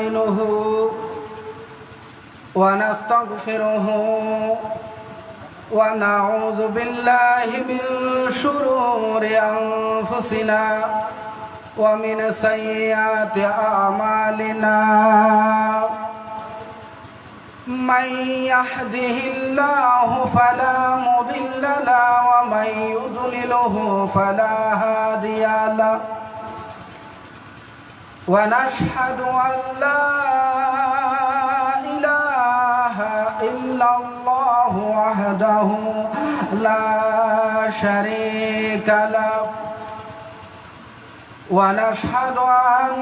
نستعينه ونستغفره ونعوذ بالله من شرور أنفسنا ومن سيئات أعمالنا من يهده الله فلا مضل له ومن يضلله فلا هادي له ونشهد أن لا إله إلا الله وحده لا شريك له ونشهد أن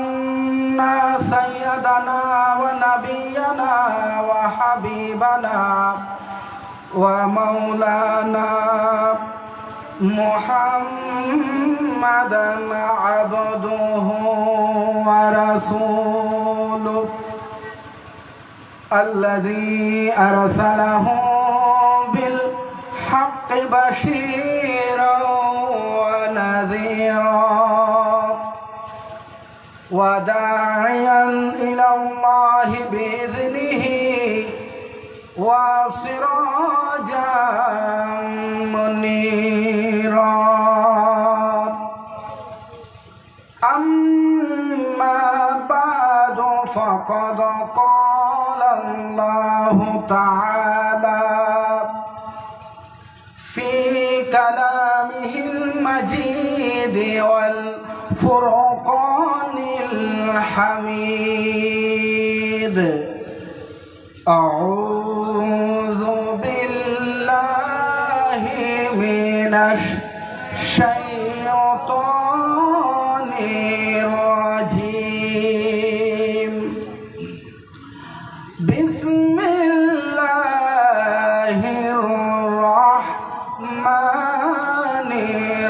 سيدنا ونبينا وحبيبنا ومولانا محمدا عبده ورسوله الذي أرسله بالحق بشيرا ونذيرا وداعيا إلى الله بإذنه وسراجا منيرا أما بعد فقد قال الله تعالى في كلامه المجيد والفرقان الحميد أعوذ بالله من الشيطان الرجيم بسم الله الرحمن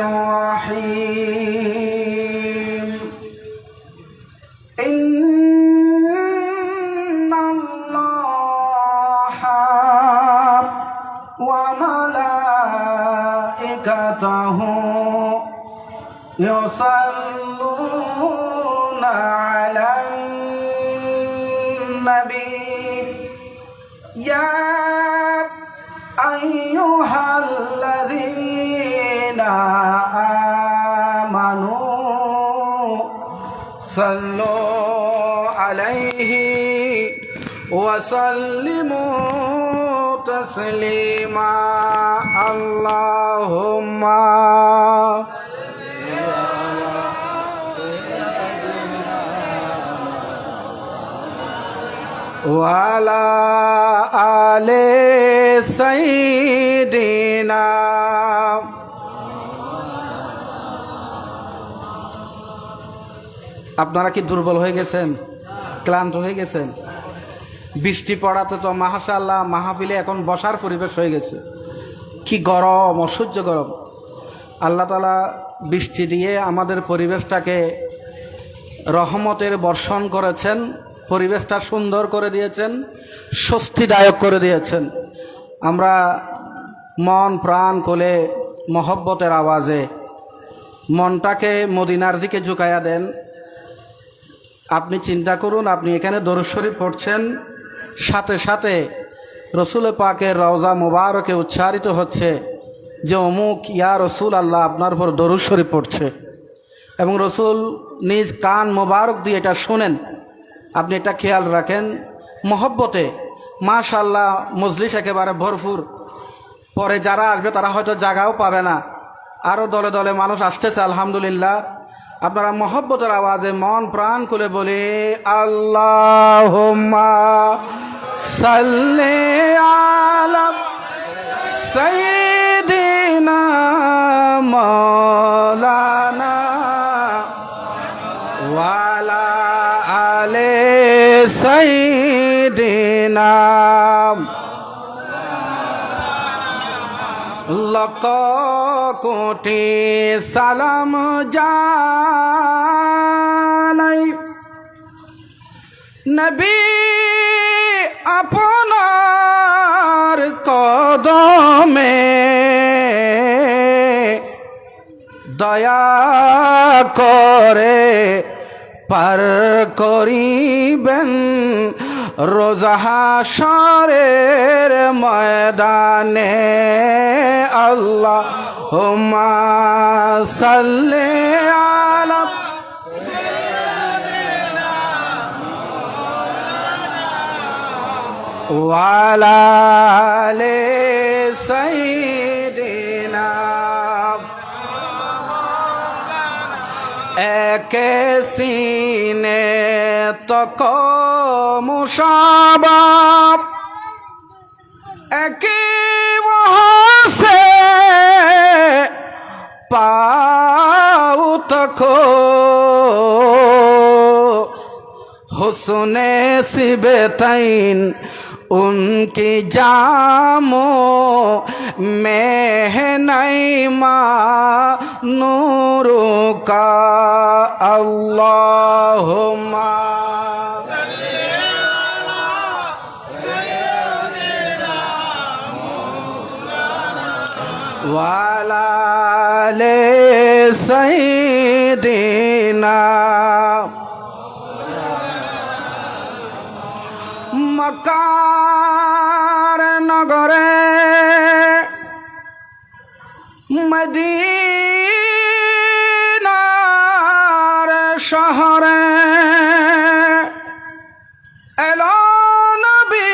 الرحيم إن الله وملائكته يصلون على النبي يا أيها الذين آمنوا صلوا عليه وسلموا تسليما اللهم وعلى آل سيدنا আপনারা কি দুর্বল হয়ে গেছেন, ক্লান্ত হয়ে গেছেন? বৃষ্টি পড়াতে তো মাশাআল্লাহ মাহফিলে এখন বসার পরিবেশ হয়ে গেছে। কি গরম, অসহ্য গরম। আল্লাহ তাআলা বৃষ্টি দিয়ে আমাদের পরিবেশটাকে রহমতের বর্ষণ করেছেন, পরিবেশটা সুন্দর করে দিয়েছেন, স্বস্তিদায়ক করে দিয়েছেন। আমরা মন প্রাণ কোলে মহব্বতের আওয়াজে মনটাকে মদিনার দিকে ঝুঁকাইয়া দেন। আপনি চিন্তা করুন, আপনি এখানে দরুদ শরীফ পড়ছেন, সাথে সাথে রসুল পাকের রওজা মুবারকে উচ্চারিত হচ্ছে যে অমুক ইয়া রসুল আল্লাহ আপনার উপর দরুদ শরীফ পড়ছে, এবং রসুল নিজ কান মোবারক দিয়ে এটা শোনেন। আপনি এটা খেয়াল রাখেন। মহব্বতে মাশাআল্লাহ মজলিস একেবারে ভরপুর। পরে যারা আসবে তারা হয়তো জায়গাও পাবে না, আরও দলে দলে মানুষ আসতেছে আলহামদুলিল্লাহ। আপনারা মহব্বতের আওয়াজে মন প্রাণ খুলে বলে আল্লাহুম্মা সাল্লি আলা সাইয়্যিদিনা মাওলানা ওয়া আলা আলি সাইয়্যিদিনা। লক্ষ কোটি সালাম জানাই নবী আপনার কদমে, দয়া করে পার করিবেন রোজা হাশরের ময়দানে আল্লাহুম্মা সাল্লি আলা ওয়ালা আলি সাইয়্যিদিনা একে সিনে তক মুশাবাব একে वहाँ से पाऊ तको हुस्ने सिबतैन उनकी जामों में है नईमा नूरों का अल्लाहुम्मा वाला ले सैयदना मक्कार नगरे मदीनार शहरे एलो नबी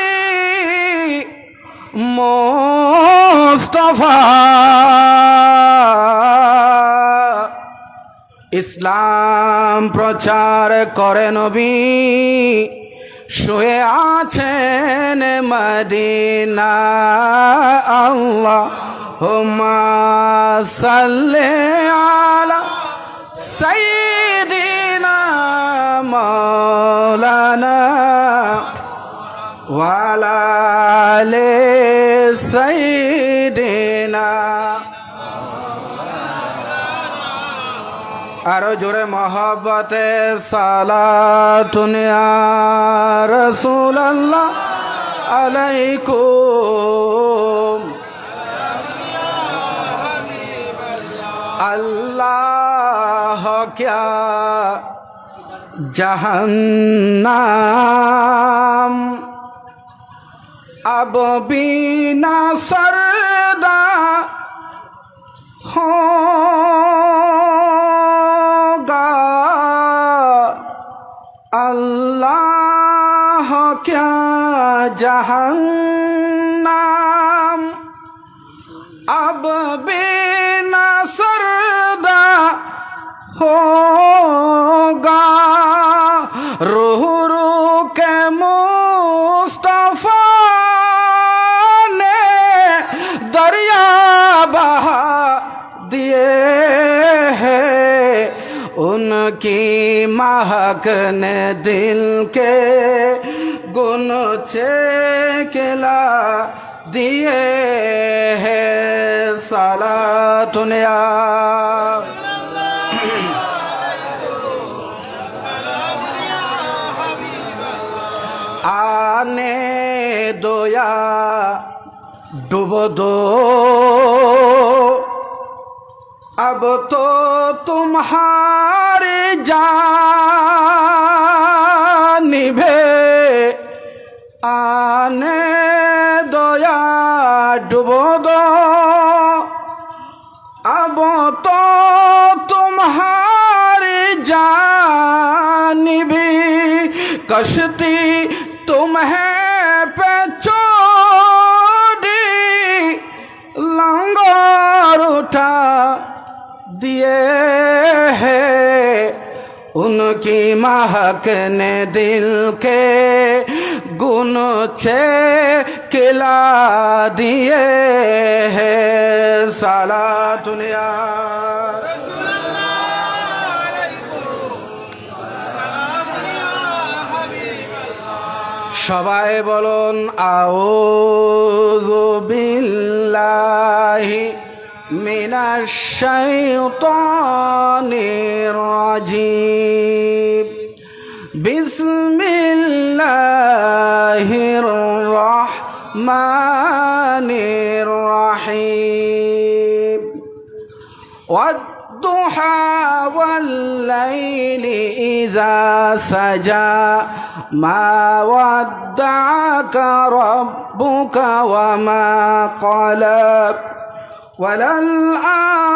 मुस्तफा ইসলাম প্রচার করে নবী শুয়ে আছেন মদিনা আল্লাহুম্মা সাল্লি আলা সাইয়্যিদিনা মাওলানা ওয়ালা আলি সাইয়্যিদিনা আরো জোরে মহব্বতে সালাতুন ইয়া রাসূলুল্লাহ আলাইকুম अल्लाह क्या जहन्नम अब बिना सरदा होगा अल्लाह क्या जहन्नम अब बिना सरदा होगा रूह रूह के मुस्तफा ने दरिया बहा दिए हैं उनकी महक ने दिल के गुनचे खिला दिए हैं सालातुन या आने दो या डूबो दो अब तो तुम्हारी जानिबे आने दो या डूबो दो अब तो तुम्हारी जानिबी कश्ती तुम्हें पे छोड़ी लंगर उठा दिए हैं उनकी महक ने दिल के गुनचे खिला दिए हैं सालातुन या সবাই বলুন আউযু বিল্লাহি মিনাশ শাইতানির রাজিম বিসমিল্লাহির রাহমানির রাহিম ওয়াদ والضحى والليل إذا سجى ما ودعك ربك وما قلى وللآخرة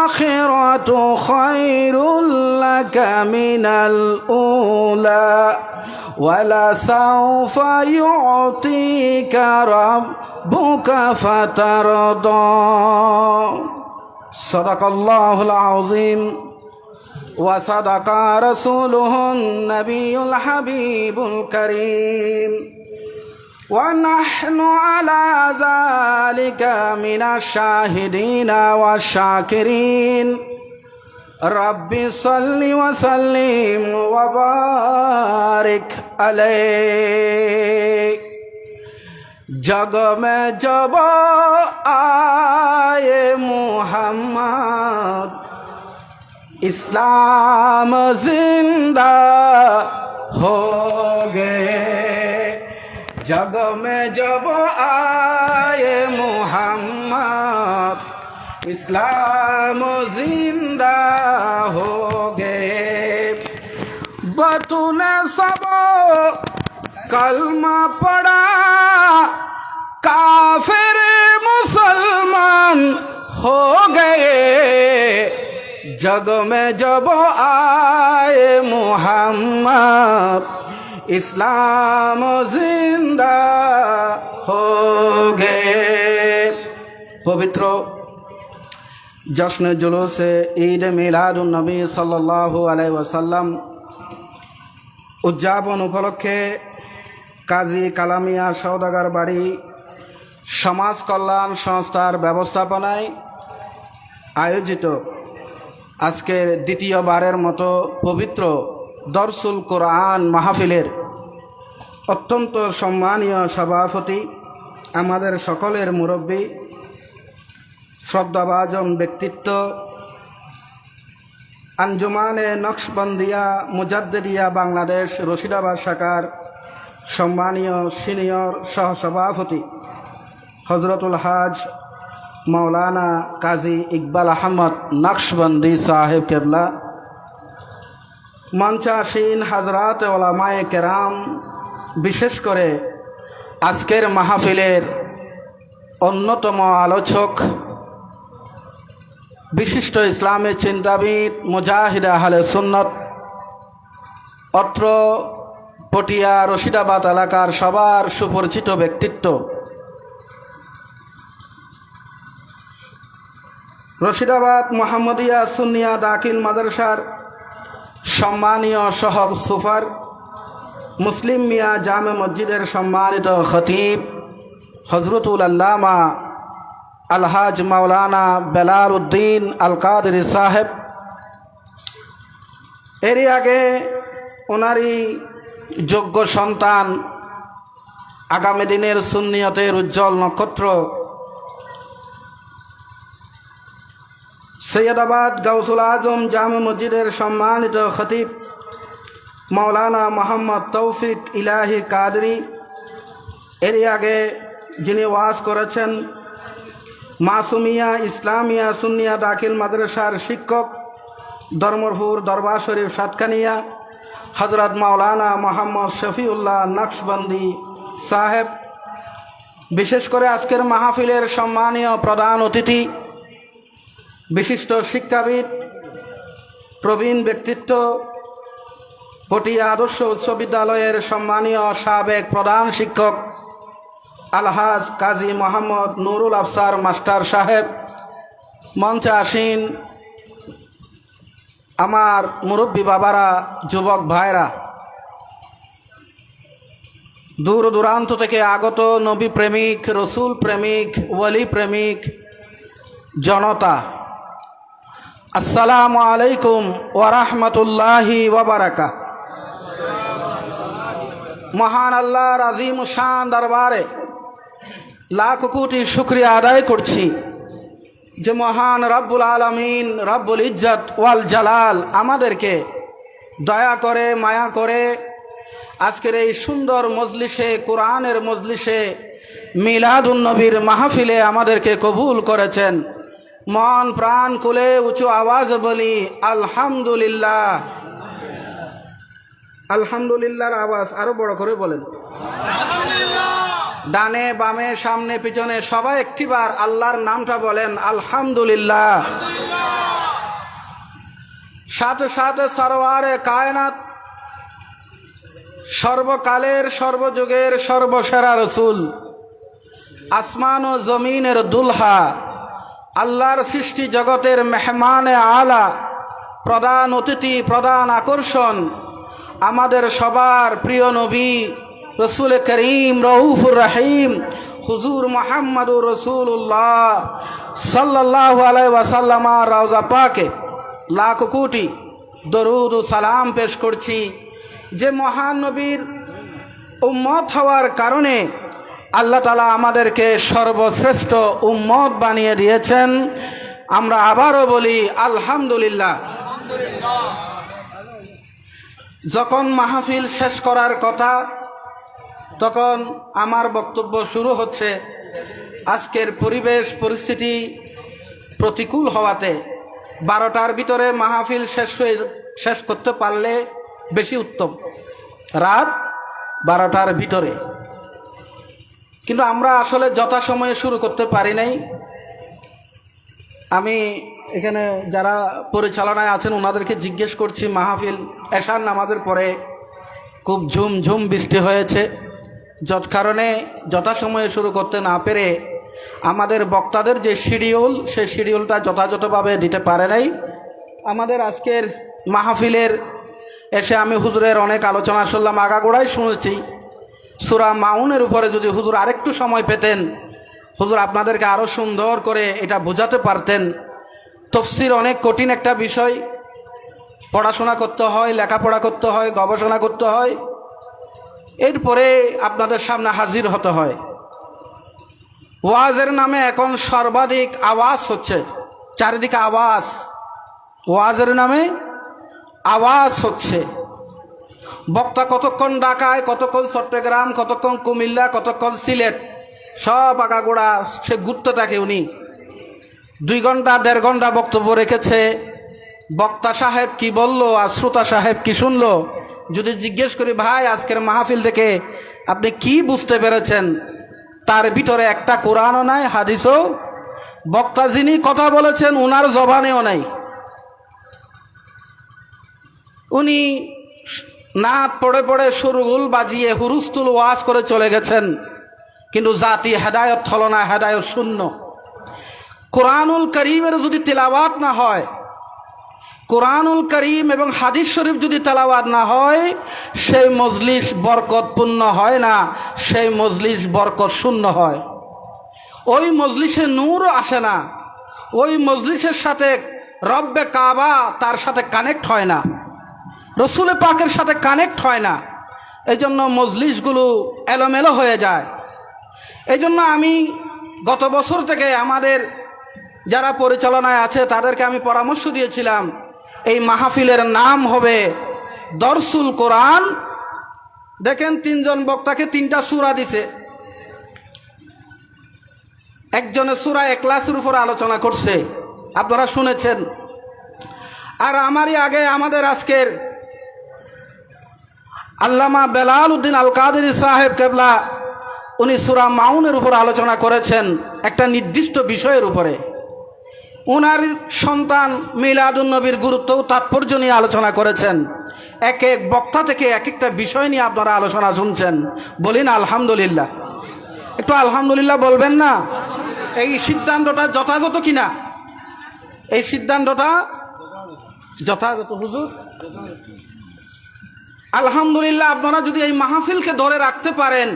خير لك من الأولى ولسوف يعطيك ربك فترضى صدق الله العظيم وصدق رسوله النبي الحبيب الكريم ونحن على ذلك من الشاهدين والشاكرين رب صل وسلم وبارك عليه जग में जब आए मोहम्मद इस्लाम जिंदा हो गए जग में जब आए मोहम्मद इस्लाम जिंदा हो गए बतूने सब कलमा पढ़ा काफिर मुसलमान हो गए जग में जब आए मोहम्मद इस्लाम जिंदा हो गए पवित्र जश्न जुलूस ईद मिलादुन नबी सल्लल्लाहु अलैहि वसल्लम उद्यापन उपलक्षे काजी कालामिया सौदागर बाड़ी समाज कल्याण संस्थार व्यवस्थापनाय आयोजित आजकेर द्वितीय बारेर मतो पवित्र दर्सुल कुरान माहफिलेर अत्यंत सम्मानीय सभापति आमादेर सकलेर मुरब्बी श्रद्धाभाजन व्यक्तित्व आंजुमाने नक्शबंदिया मुजाद्दिदिया बांग्लादेश रशिदाबाद शाखार सम्मानीय सिनियर सहसभापति हजरतुल हाज मौलाना काजी इकबाल अहमद नक्शबंदी साहेब केबला मंचासीन हजरात उलामाए केराम विशेष करे आजकेर माहफिलेर अन्यतम आलोचक विशिष्ट इस्लामी चिंताविद मुजाहिद आहले सुन्नत अत्र पटिया रशिदाबाद एलाकार सबार सुपरिचित व्यक्तित्व रशिदाबाद मोहम्मदिया सुन्निया दाखिल माद्रासार सम्मानीय सह सुफार मुस्लिम मिया जामे मस्जिदेर सम्मानित खतीब हजरतुल अल्लामा अलहाज मौलाना बेलाल उद्दीन अल कादरी साहेब एर आगे ओनारी योग्य सन्तान आगामी दिनेर सुन्नियतेर उज्जवल नक्षत्र सैयदाबाद गौसुल आजम जामे मस्जिदेर सम्मानित खतीब मौलाना मोहम्मद तौफिक इलाही कादरी एर आगे जिनि वाज करेছেন मासूमिया इस्लामिया सुन्निया दाखिल माद्रासार शिक्षक धर्मपुर दरबार शरीफ सातकानिया हजरत मौलाना मोहम्मद शफीउल्लाह नक्शबंदी साहेब विशेष करे आजकेर माहफिलेर सम्मानीय प्रधान अतिथि विशिष्ट शिक्षाविद प्रवीण व्यक्तित्व पटिया आदर्श उच्च विद्यालयेर सम्मानीय साबेक प्रधान शिक्षक अलहाज काजी मोहम्मद नुरुल अफसार मास्टर साहेब मंचे आसीन आमार मुरब्बी बाबारा युवक भाईरा दूर दूरान्त थेके आगत नबी प्रेमिक रसूल प्रेमिक वली प्रेमिक जनता अस्सलामु आलैकुम व रहमतुल्लाहि व बाराकातुहू। महान आल्लाहर आजिम शान दरबारे लाख कोटी शुक्रिया आदाय करছি যে মহান রব্বুল আলামিন রব্বুল ইজ্জত ওয়াল জালাল আমাদেরকে দয়া করে মায়া করে আজকের এই সুন্দর মজলিসে কোরআনের মজলিসে মিলাদুন নবীর মাহফিলে আমাদেরকে কবুল করেছেন। মন প্রাণ খুলে উঁচু আওয়াজ বলি আলহামদুলিল্লাহ। আলহামদুলিল্লাহর আওয়াজ আরো বড় করে বলেন। ডানে বামে সামনে পিছনে সবাই একটিবার আল্লাহর নামটা বলেন আলহামদুলিল্লাহ। সাথে সাথে সরওয়ারে কায়নাত, সর্বকালের সর্বযুগের সর্বসেরা রসুল, আসমান ও জমিনের দুলহা, আল্লাহর সৃষ্টি জগতের মেহমানে আলা, প্রধান অতিথি, প্রধান আকর্ষণ, আমাদের সবার প্রিয় নবী রসুল করিম রউফুর রহিম হুজুর মুহাম্মদুর রাসূলুল্লাহ সাল্লাল্লাহু আলাইহি ওয়াসাল্লাম রওজা পাকে লাখ কোটি দরুদ ও সালাম পেশ করছি। যে মহান নবীর উম্মত হওয়ার কারণে আল্লাহ তাআলা আমাদেরকে সর্বশ্রেষ্ঠ উম্মত বানিয়ে দিয়েছেন। আমরা আবারও বলি আলহামদুলিল্লাহ। যখন মাহফিল শেষ করার কথা তখন আমার বক্তব্য শুরু হচ্ছে। আজকের পরিবেশ পরিস্থিতি প্রতিকূল হওয়াতে 12টার ভিতরে মাহফিল শেষ করতে পারলে বেশি উত্তম, রাত 12টার ভিতরে। কিন্তু আমরা আসলে যথাসময়ে শুরু করতে পারি নাই। আমি এখানে যারা পরিচালনায় আছেন ওনাদেরকে জিজ্ঞেস করছি, মাহফিল এশার নামাজের পরে খুব ঝুমঝুম বৃষ্টি হয়েছে, যত কারণে যথাসময়ে শুরু করতে না পেরে আমাদের বক্তাদের যে শিডিউল সেই শিডিউলটা যথাযথভাবে দিতে পারে নাই। আমাদের আজকের মাহফিলের এসে আমি হুজুরের অনেক আলোচনা শুনলাম, আগাগোড়াই শুনেছি। সূরা মাউনের উপরে যদি হুজুর আরেকটু সময় পেতেন, হুজুর আপনাদেরকে আরও সুন্দর করে এটা বোঝাতে পারতেন। তাফসীর অনেক কঠিন একটা বিষয়, পড়াশোনা করতে হয়, লেখাপড়া করতে হয়, গবেষণা করতে হয়, এরপরে আপনাদের সামনে হাজির হতে হয়। ওয়াজের নামে এখন সর্বাধিক আওয়াজ হচ্ছে, চারিদিকে আওয়াজ, ওয়াজের নামে আওয়াজ হচ্ছে। বক্তা কতক্ষণ ঢাকায়, কতক্ষণ চট্টগ্রাম, কতক্ষণ কুমিল্লা, কতক্ষণ সিলেট, সব আগাগোড়া সে ঘুরতে থাকে। উনি 2 ঘন্টা 1.5 ঘন্টা বক্তব্য রেখেছে। বক্তা সাহেব কি বলল আর শ্রোতা সাহেব কি শুনলো, যদি জিজ্ঞেস করি ভাই আজকের মাহফিল থেকে আপনি কি বুঝতে পেরেছেন, তার ভিতরে একটা কোরআনও নাই, হাদিসও, বক্তা যিনি কথা বলেছেন ওনার জবানেও নাই। উনি নাত পড়ে পড়ে সুরগুল বাজিয়ে হুরুস্তুল ওয়াজ করে চলে গেছেন, কিন্তু জাতি হেদায়ত হলো না, হেদায়ত শূন্য। কোরআনুল করিমের যদি তেলাওয়াত না হয়, কোরআনুল করিম এবং হাদিস শরীফ যদি তেলাওয়াত না হয়, সেই মজলিস বরকতপূর্ণ হয় না, সেই মজলিস বরকত শূন্য হয়। ওই মজলিসে নূর আসে না, ওই মজলিসের সাথে রব্বে কাবা তার সাথে কানেক্ট হয় না, রসুল পাকের সাথে কানেক্ট হয় না। এই জন্য মজলিসগুলো এলোমেলো হয়ে যায়। এই জন্য আমি গত বছর থেকে আমাদের যারা পরিচালনায় আছে তাদেরকে আমি পরামর্শ দিয়েছিলাম, এই মাহফিলের নাম হবে দরসুল কোরআন। দেখেন 3 জন বক্তাকে 3টা সূরা দিছে, একজনের সূরা ইখলাসের উপর আলোচনা করছে, আপনারা শুনেছেন। আর আমারই আগে আমাদের আজকের আল্লামা বেলাল উদ্দিন আল কাদেরী সাহেব কেবলা, উনি সূরা মাউনের উপর আলোচনা করেছেন একটা নির্দিষ্ট বিষয়ের উপরে। উনার সন্তান মিলাদুন নবীর গুরুত্ব ও তাৎপর্য নিয়ে আলোচনা করেছেন। এক এক বক্তা থেকে এক একটা বিষয় নিয়ে আপনারা আলোচনা শুনছেন। বলিন আলহামদুলিল্লাহ, একটু আলহামদুলিল্লাহ বলবেন না? এই সিদ্ধান্তটা যথাযথ কিনা? এই সিদ্ধান্তটা যথাযথ হুজুর? আলহামদুলিল্লাহ। আপনারা যদি এই মাহফিলকে ধরে রাখতে পারেন,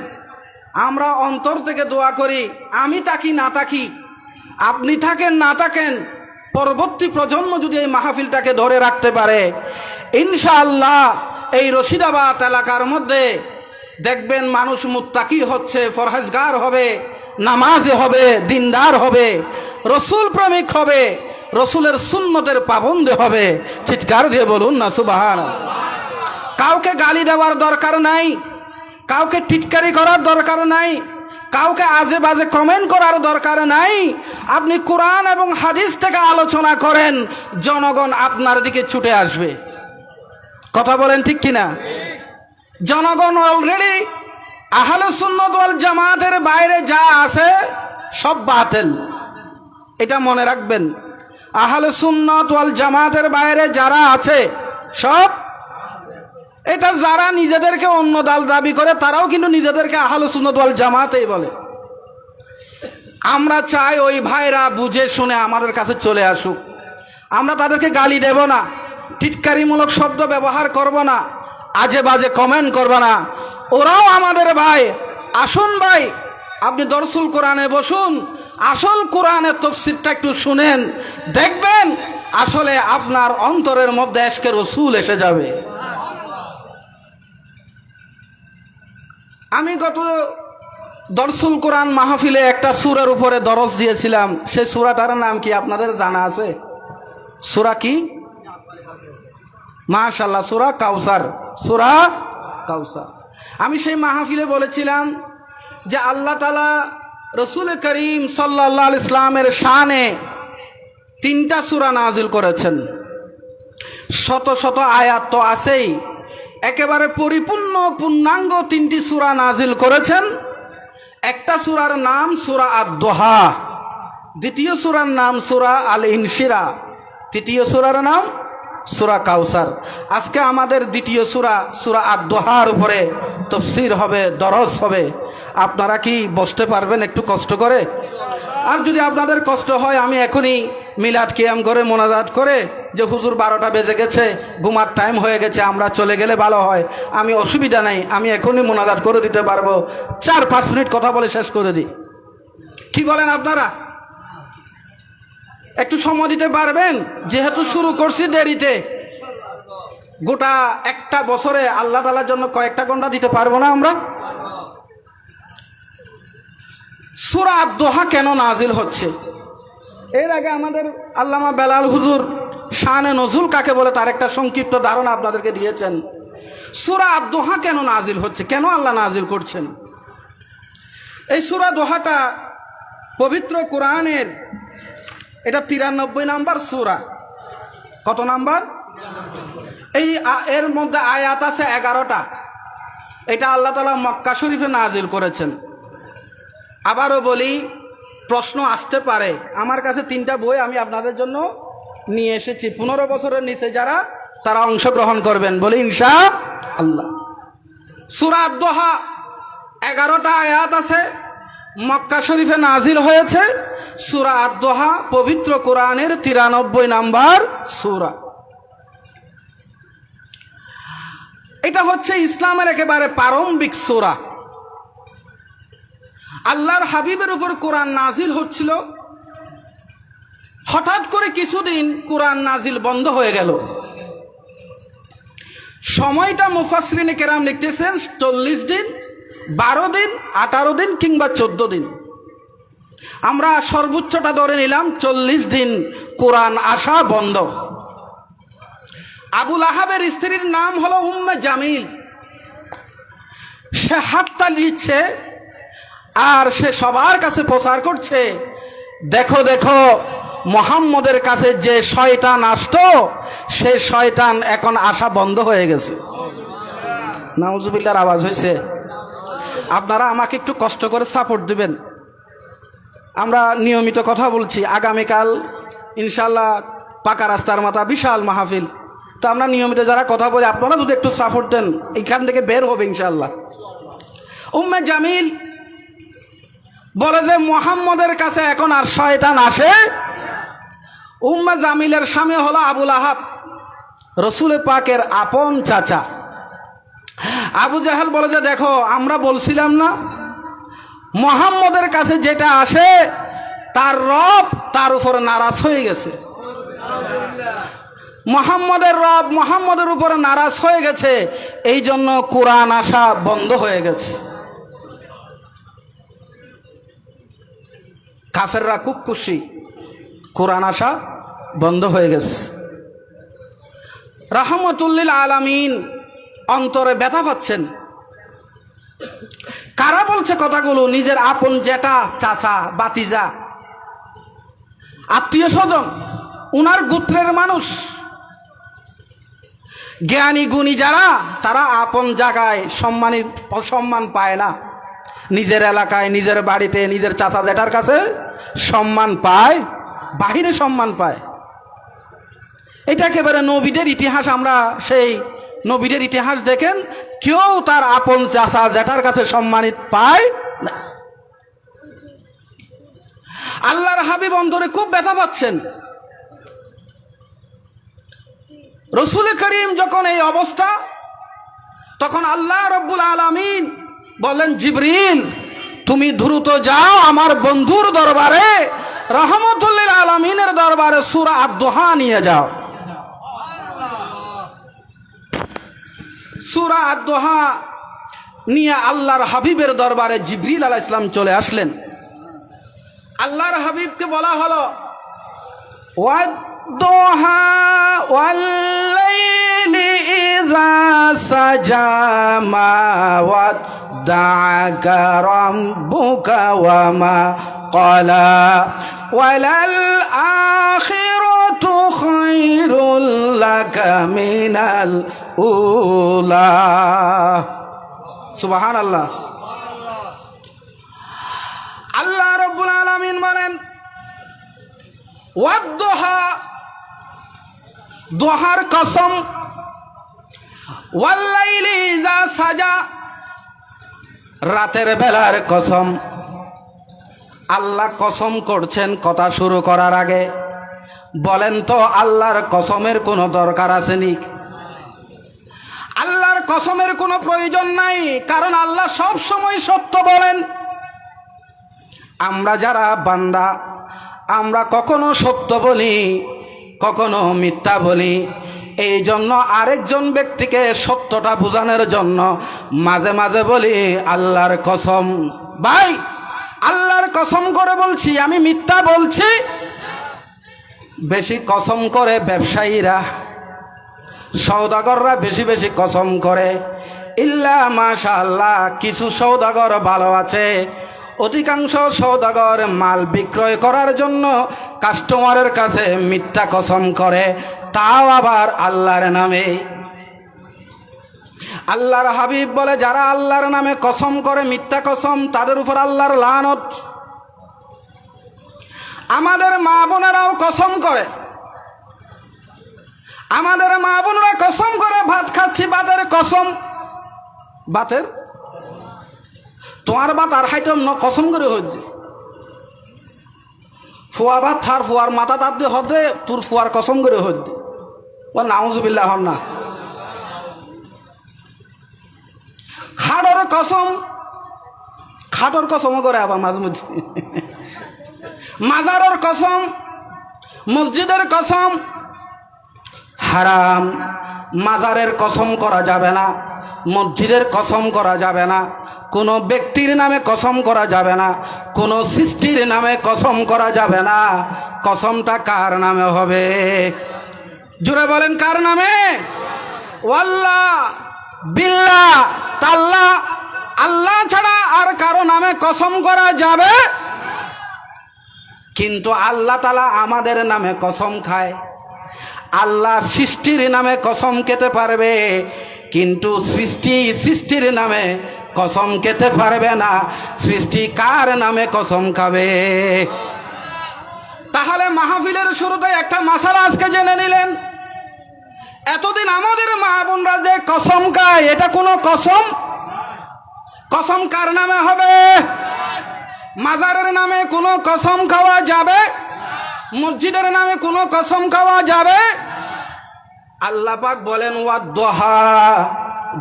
আমরা অন্তর থেকে দোয়া করি, আমি থাকি না থাকি, আপনি থাকেন না থাকেন, পরবর্তী প্রজন্ম যদি এই মাহফিলটাকে ধরে রাখতে পারে, ইনশাআল্লাহ এই রশিদাবাদ এলাকার মধ্যে দেখবেন মানুষ মুত্তাকি হচ্ছে, ফরহেজগার হবে, নামাজে হবে, দিনদার হবে, রসুল প্রেমিক হবে, রসুলের সুন্নতের পাবন্দে হবে। চিৎকার দিয়ে বলুন না সুবহানাল্লাহ। কাউকে গালি দেওয়ার দরকার নাই, কাউকে টিটকারি করার দরকার নাই, কাউকে আজে বাজে কমেন্ট করার দরকার নাই। আপনি কোরআন এবং হাদিস থেকে আলোচনা করেন, জনগণ আপনার দিকে ছুটে আসবে। কথা বলেন ঠিক কিনা? জনগণ অলরেডি আহলে সুন্নাত ওয়াল জামাতের বাইরে যা আছে সব বাতিল, এটা মনে রাখবেন। আহলে সুন্নাত ওয়াল জামাতের বাইরে যারা আছে সব, এটা যারা নিজেদেরকে অন্য দল দাবি করে তারাও কিন্তু নিজেদেরকে আহলে সুন্নাত ওয়াল জামাতই বলে। আমরা চাই ওই ভাইরা বুঝে শুনে আমাদের কাছে চলে আসুক। আমরা তাদেরকে গালি দেব না, টিটকারিমূলক শব্দ ব্যবহার করব না, আজে বাজে কমেন্ট করব না। ওরাও আমাদের ভাই। আসুন ভাই, আপনি দরসুল কোরআনে বসুন, আসল কোরআনের তাফসীরটা একটু শুনেন, দেখবেন আসলে আপনার অন্তরের মধ্যে ইশকে রাসূল এসে যাবে। আমি গত দরসুল কোরআন মাহফিলে একটা সূরার উপরে দরস দিয়েছিলাম। সেই সূরাটার নাম কি আপনাদের জানা আছে? সূরা কি? মাশাআল্লাহ, সূরা কাউসার। সূরা কাউসার। আমি সেই মাহফিলে বলেছিলাম যে আল্লাহ তাআলা রাসূল করিম সাল্লাল্লাহু আলাইহি ইসলামের শানে 3টা সূরা নাজিল করেছেন। শত শত আয়াত তো আছেই, একেবারে পরিপূর্ণ পূর্ণাঙ্গ 3টি সূরা নাজিল করেছেন। একটা সূরার নাম সূরা আদ-দুহা, দ্বিতীয় সূরার নাম সূরা আল-ইনশিরা, তৃতীয় সূরার নাম সূরা কাউসার। আজকে আমাদের দ্বিতীয় সূরা সূরা আদ-দুহার উপরে তাফসীর হবে, দরস হবে। আপনারা কি বসতে পারবেন একটু কষ্ট করে? আর যদি আপনাদের কষ্ট হয়, আমি এখনই মিলাদ কিয়াম করে মোনাজাত করে যে হুজুর 12টা বেজে গেছে, ঘুমার টাইম হয়ে গেছে, আমরা চলে গেলে ভালো হয়। আমি অসুবিধা নাই, আমি এখনই মোনাজাত করে দিতে পারবো। 4-5 মিনিট কথা বলে শেষ করে দিই। কি বলেন আপনারা? একটু সময় দিতে পারবেন? যেহেতু শুরু করছি দেরিতে, গোটা একটা বছরে আল্লাহ তাআলার জন্য কয়েকটা ঘন্টা দিতে পারবো না আমরা? সূরা আদ-দুহা কেন নাজিল হচ্ছে? এর আগে আমাদের আল্লামা বেলাল হুজুর শানে নজুল কাকে বলে তার একটা সংক্ষিপ্ত ধারণা আপনাদেরকে দিয়েছেন। সূরা আদ-দুহা কেন নাজিল হচ্ছে, কেন আল্লাহ নাজিল করছেন? এই সূরা দোহাটা পবিত্র কোরআনের এটা 93 নাম্বার সূরা। কত নাম্বার? এর মধ্যে আয়াত আছে 11টা। এটা আল্লাহ তাআলা মক্কা শরীফে নাজিল করেছেন। আবারও বলি, প্রশ্ন আসতে পারে। আমার কাছে 3টা বই আমি আপনাদের জন্য নিয়ে এসেছি। 15 বছরের নিচে যারা, তারা অংশগ্রহণ করবেন বলে ইনশাআল্লাহ। সূরা আদ-দুহা 11টা আয়াত আছে, মক্কা শরীফে নাজিল হয়েছে। সূরা আদ-দুহা পবিত্র কোরআনের 93 নাম্বার সূরা। এটা হচ্ছে ইসলামের একেবারে প্রারম্ভিক সূরা। আল্লাহর হাবিবের উপর কোরআন নাজিল হচ্ছিল, হঠাৎ করে কিছুদিন কোরআন নাজিল বন্ধ হয়ে গেল। সময়টা মুফাসসিরিনে কেরাম লিখতেছেন 40 দিন, 12 দিন, 18 দিন কিংবা 14 দিন। আমরা সর্বোচ্চটা ধরে নিলাম 40 দিন কোরআন আসা বন্ধ। আবুল আহাবের স্ত্রীর নাম হলো উম্মে জামিল। সে হাততালি দিচ্ছে আর সে সবার কাছে প্রচার করছে, দেখো দেখো মুহাম্মদের কাছে যে শয়তান আসতো, সে শয়তান এখন আসা বন্ধ হয়ে গেছে। নাউজুবিল্লাহর আওয়াজ হয়েছে। আপনারা আমাকে একটু কষ্ট করে সাপোর্ট দিবেন। আমরা নিয়মিত কথা বলছি। আগামীকাল ইনশাআল্লাহ পাকা রাস্তার মাথা বিশাল মাহফিল। তো আমরা নিয়মিত যারা কথা বলি, আপনারা যদি একটু সাপোর্ট দেন, এখান থেকে বের হবে ইনশাআল্লাহ। উম্মে জামিল বলে যে মুহাম্মদের কাছে এখন আর শয়তান আসে। উম্মে জামিলের স্বামী হলো আবুল আহাব, রসুল পাকের আপন চাচা। আবু জাহেল বলে যে দেখো, আমরা বলছিলাম না মুহাম্মদের কাছে যেটা আসে তার রব তার উপর নারাজ হয়ে গেছে। মুহাম্মদের রব মুহাম্মদের উপরে নারাজ হয়ে গেছে, এই জন্য কোরআন আসা বন্ধ হয়ে গেছে। কাফেররা খুব খুশি, কোরআন আসা বন্ধ হয়ে গেছে। রাহমাতুল আলামিন অন্তরে ব্যথা পাচ্ছেন। কারা বলছে কথাগুলো? নিজের আপন জেঠা, চাচা, বাতিজা। আত্মীয় স্বজন, উনার গোত্রের মানুষ। জ্ঞানী গুণী যারা, তারা আপন জায়গায় সম্মান পায় না, নিজের এলাকায়, নিজের বাড়িতে, নিজের চাচা জ্যাঠার কাছে সম্মান পায়, বাহিরে সম্মান পায়। এটা একেবারে নবীদের ইতিহাস। আমরা সেই নবীদের ইতিহাস দেখেন, কেউ তার আপন চাচা জ্যাঠার কাছে সম্মানিত পায় না। আল্লাহর হাবিব অন্তরে খুব ব্যথা পাচ্ছেন। রসুল করিম যখন এই অবস্থা, তখন আল্লাহ রব্বুল আলামিন বলেন, জিবরিল তুমি দ্রুত যাও আমার বন্ধুর দরবারে, রহমতুল্লিল আলামিনের দরবারে সূরা আদ-দুহা নিয়ে যাও। সূরা আদ-দুহা নিয়ে আল্লাহর হাবিবের দরবারে জিবরিল আলাইহিস সালাম চলে আসলেন। আল্লাহর হাবিবকে বলা হলো, ওয়াদ-দুহা ওয়াল-লাইলি ইযা সাজা মা ওয়াদ্দাআকা রাব্বুকা ওয়া মা ক্বালা ওয়ালাল আখিরাতু খায়রুল লাকা মিনাল উলা। সুবহানাল্লাহ। আল্লাহ রাব্বুল আলামিন বলেন, ওয়াদ-দুহা, দুহার কসম, ওয়াল-লাইলি ইযা সাজা, রাতের বেলার কসম। আল্লাহ কসম করছেন কথা শুরু করার আগে। বলেন তো আল্লাহর কসমের কোনো দরকার আছে নি? আল্লাহর কসমের কোনো প্রয়োজন নাই, কারণ আল্লাহ সব সময় সত্য বলেন। আমরা যারা বান্দা, আমরা কখনো সত্য বলি, কখনো মিথ্যা বলি। এই জন্য আরেকজন ব্যক্তিকে সত্যটা বোঝানোর জন্য মাঝে মাঝে বলি আল্লাহর কসম। ভাই, আল্লাহর কসম করে বলছি, আমি মিথ্যা বলছি। বেশি কসম করে ব্যবসায়ীরা, সওদাগররা বেশি বেশি কসম করে। ইল্লা মাশাআল্লাহ, কিছু সওদাগর ভালো আছে। অধিকাংশ সওদাগর মাল বিক্রয় করার জন্য কাস্টমারের কাছে মিথ্যা কসম করে, তাও আবার আল্লাহর নামে। আল্লাহর হাবিব বলে, যারা আল্লাহর নামে কসম করে মিথ্যা কসম, তাদের উপর আল্লাহর লানত। আমাদের মা বোনেরাও কসম করে, আমাদের মা বোনেরা কসম করে, ভাত খাচ্ছি ভাতের কসম। ভাতের তোমার ভাত আর হাইটম ন কসম করে হদ্দি, ফুয়া ভাত থার ফুয়ার মাথা তার দিয়ে হদ্দে, তোর ফুয়ার কসম করে হদ্দি। ও নাউজুবিল্লাহ হন না। খাটর কসম, খাটর কসমও করে আবার মাঝে মধ্যে। মাজারের কসম, মসজিদের কসম হারাম। মাজারের কসম করা যাবে না, মসজিদের কসম করা যাবে না, কোনো ব্যক্তির নামে কসম করা যাবে না, কোনো সৃষ্টির নামে কসম করা যাবে না। কসমটা কার নামে হবে? জোরে বলেন, কার নামে? ওয়াল্লাহ, বিল্লাহ, তাল্লাহ, আল্লাহ ছাড়া আর কারো নামে কসম করা যাবে। কিন্তু আল্লাহ তাআলা আমাদের নামে কসম খায়। আল্লাহ সৃষ্টির নামে কসম খেতে পারবে, কিন্তু সৃষ্টির নামে কসম খেতে পারবে না। সৃষ্টি কার নামে কসম খাবে? তাহলে মাহফিলের শুরুতে একটা মাসালা আজকে জেনে নিলেন। এতদিন আমাদের মা বোনরা যে কসম খায়, এটা কোনো কসম? কসম কার নামে হবে? মাজারের নামে কোনো কসম খাওয়া যাবে? মসজিদের নামে কোনো কসম খাওয়া যাবে? আল্লাহ পাক বলেন, ওয়াদ-দুহা,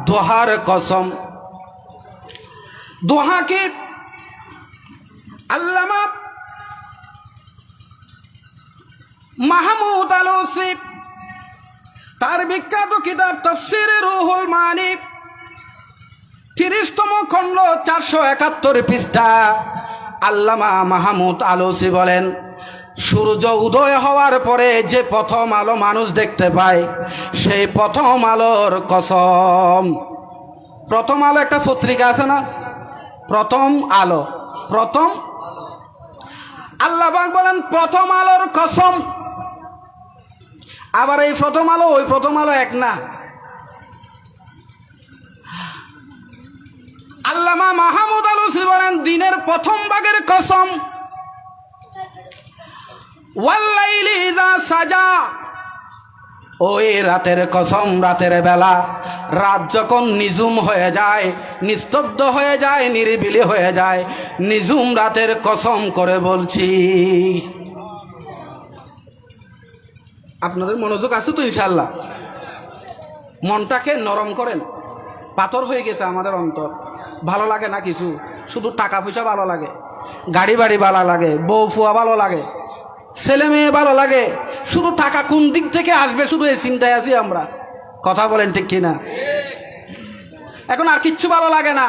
দুহার কসম। দুহা কি? আল্লামা মাহমুদ আলুসি তার বিখ্যাত কিতাব তাফসীরে রুহুল মানি 30তম খণ্ড 471 পৃষ্ঠা আল্লামা মাহমুদ আলুসি বলেন, সূর্য উদয় হওয়ার পরে যে প্রথম আলো মানুষ দেখতে পায়, সেই প্রথম আলোর কসম। প্রথম আলো একটা পত্রিকা আছে না, প্রথম আলো, প্রথম আল্লাহ পাক বলেন প্রথম আলোর কসম। আবার এই প্রথম আলো ওই প্রথম আলো এক না। আল্লামা মাহমুদ আলুসি বলেন দিনের প্রথম ভাগের কসম। ওয়াল্লাইলি ইযা সাজা, ওই রাতের কসম, রাতের বেলা, রাত যখন নিঝুম হয়ে যায়, নিস্তব্ধ হয়ে যায়, নিরিবিলি হয়ে যায়, নিঝুম রাতের কসম করে বলছি। আপনাদের মনোযোগ আছে তো ইনশাআল্লাহ? মনটাকে নরম করেন। পাথর হয়ে গেছে আমাদের অন্তর। ভালো লাগে না কিছু, শুধু টাকা পয়সা ভালো লাগে, গাড়ি বাড়ি ভালো লাগে, বউ ফুয়া ভালো লাগে, ছেলে মেয়ে ভালো লাগে, শুধু টাকা কোন দিক থেকে আসবে শুধু এই চিন্তায় আছি আমরা। কথা বলেন ঠিক কিনা? এখন আর কিচ্ছু ভালো লাগে না।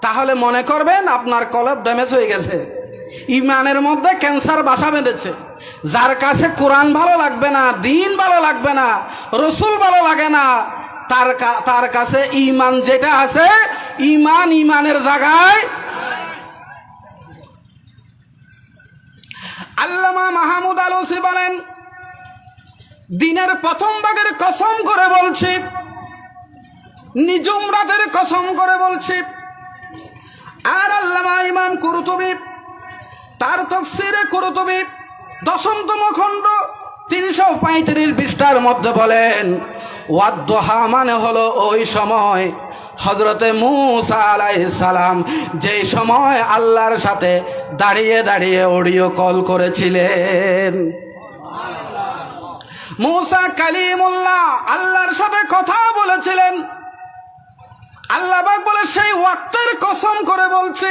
তাহলে মনে করবেন আপনার কলব ড্যামেজ হয়ে গেছে, ইমানের মধ্যে ক্যান্সার বাসা বেঁধেছে। যার কাছে কোরআন ভালো লাগবে না, দিন ভালো লাগবে না, রসুল ভালো লাগে না, তার কাছে ইমান যেটা আছে, ইমানের জায়গায়। আল্লামা মাহমুদ আলুসি বলেন দিনের প্রথম ভাগের কসম করে বলছি, নিঝুম রাতের কসম করে বলছি। আর আল্লামা ইমাম কুরতুবী তার তাফসীরে কুরতুবী 10তম খণ্ড 335 পৃষ্ঠার মধ্যে বলেন ওয়াদ-দুহা মানে হলো ওই সময় হযরতে মূসা আলাইহিস সালাম যেই সময় আল্লাহর সাথে দাঁড়িয়ে দাঁড়িয়ে অডিও কল করেছিলেন। মূসা কালিমুল্লাহ আল্লাহর সাথে কথা বলেছিলেন। আল্লাহ পাক বলে সেই ওয়াক্তের কসম করে বলছি।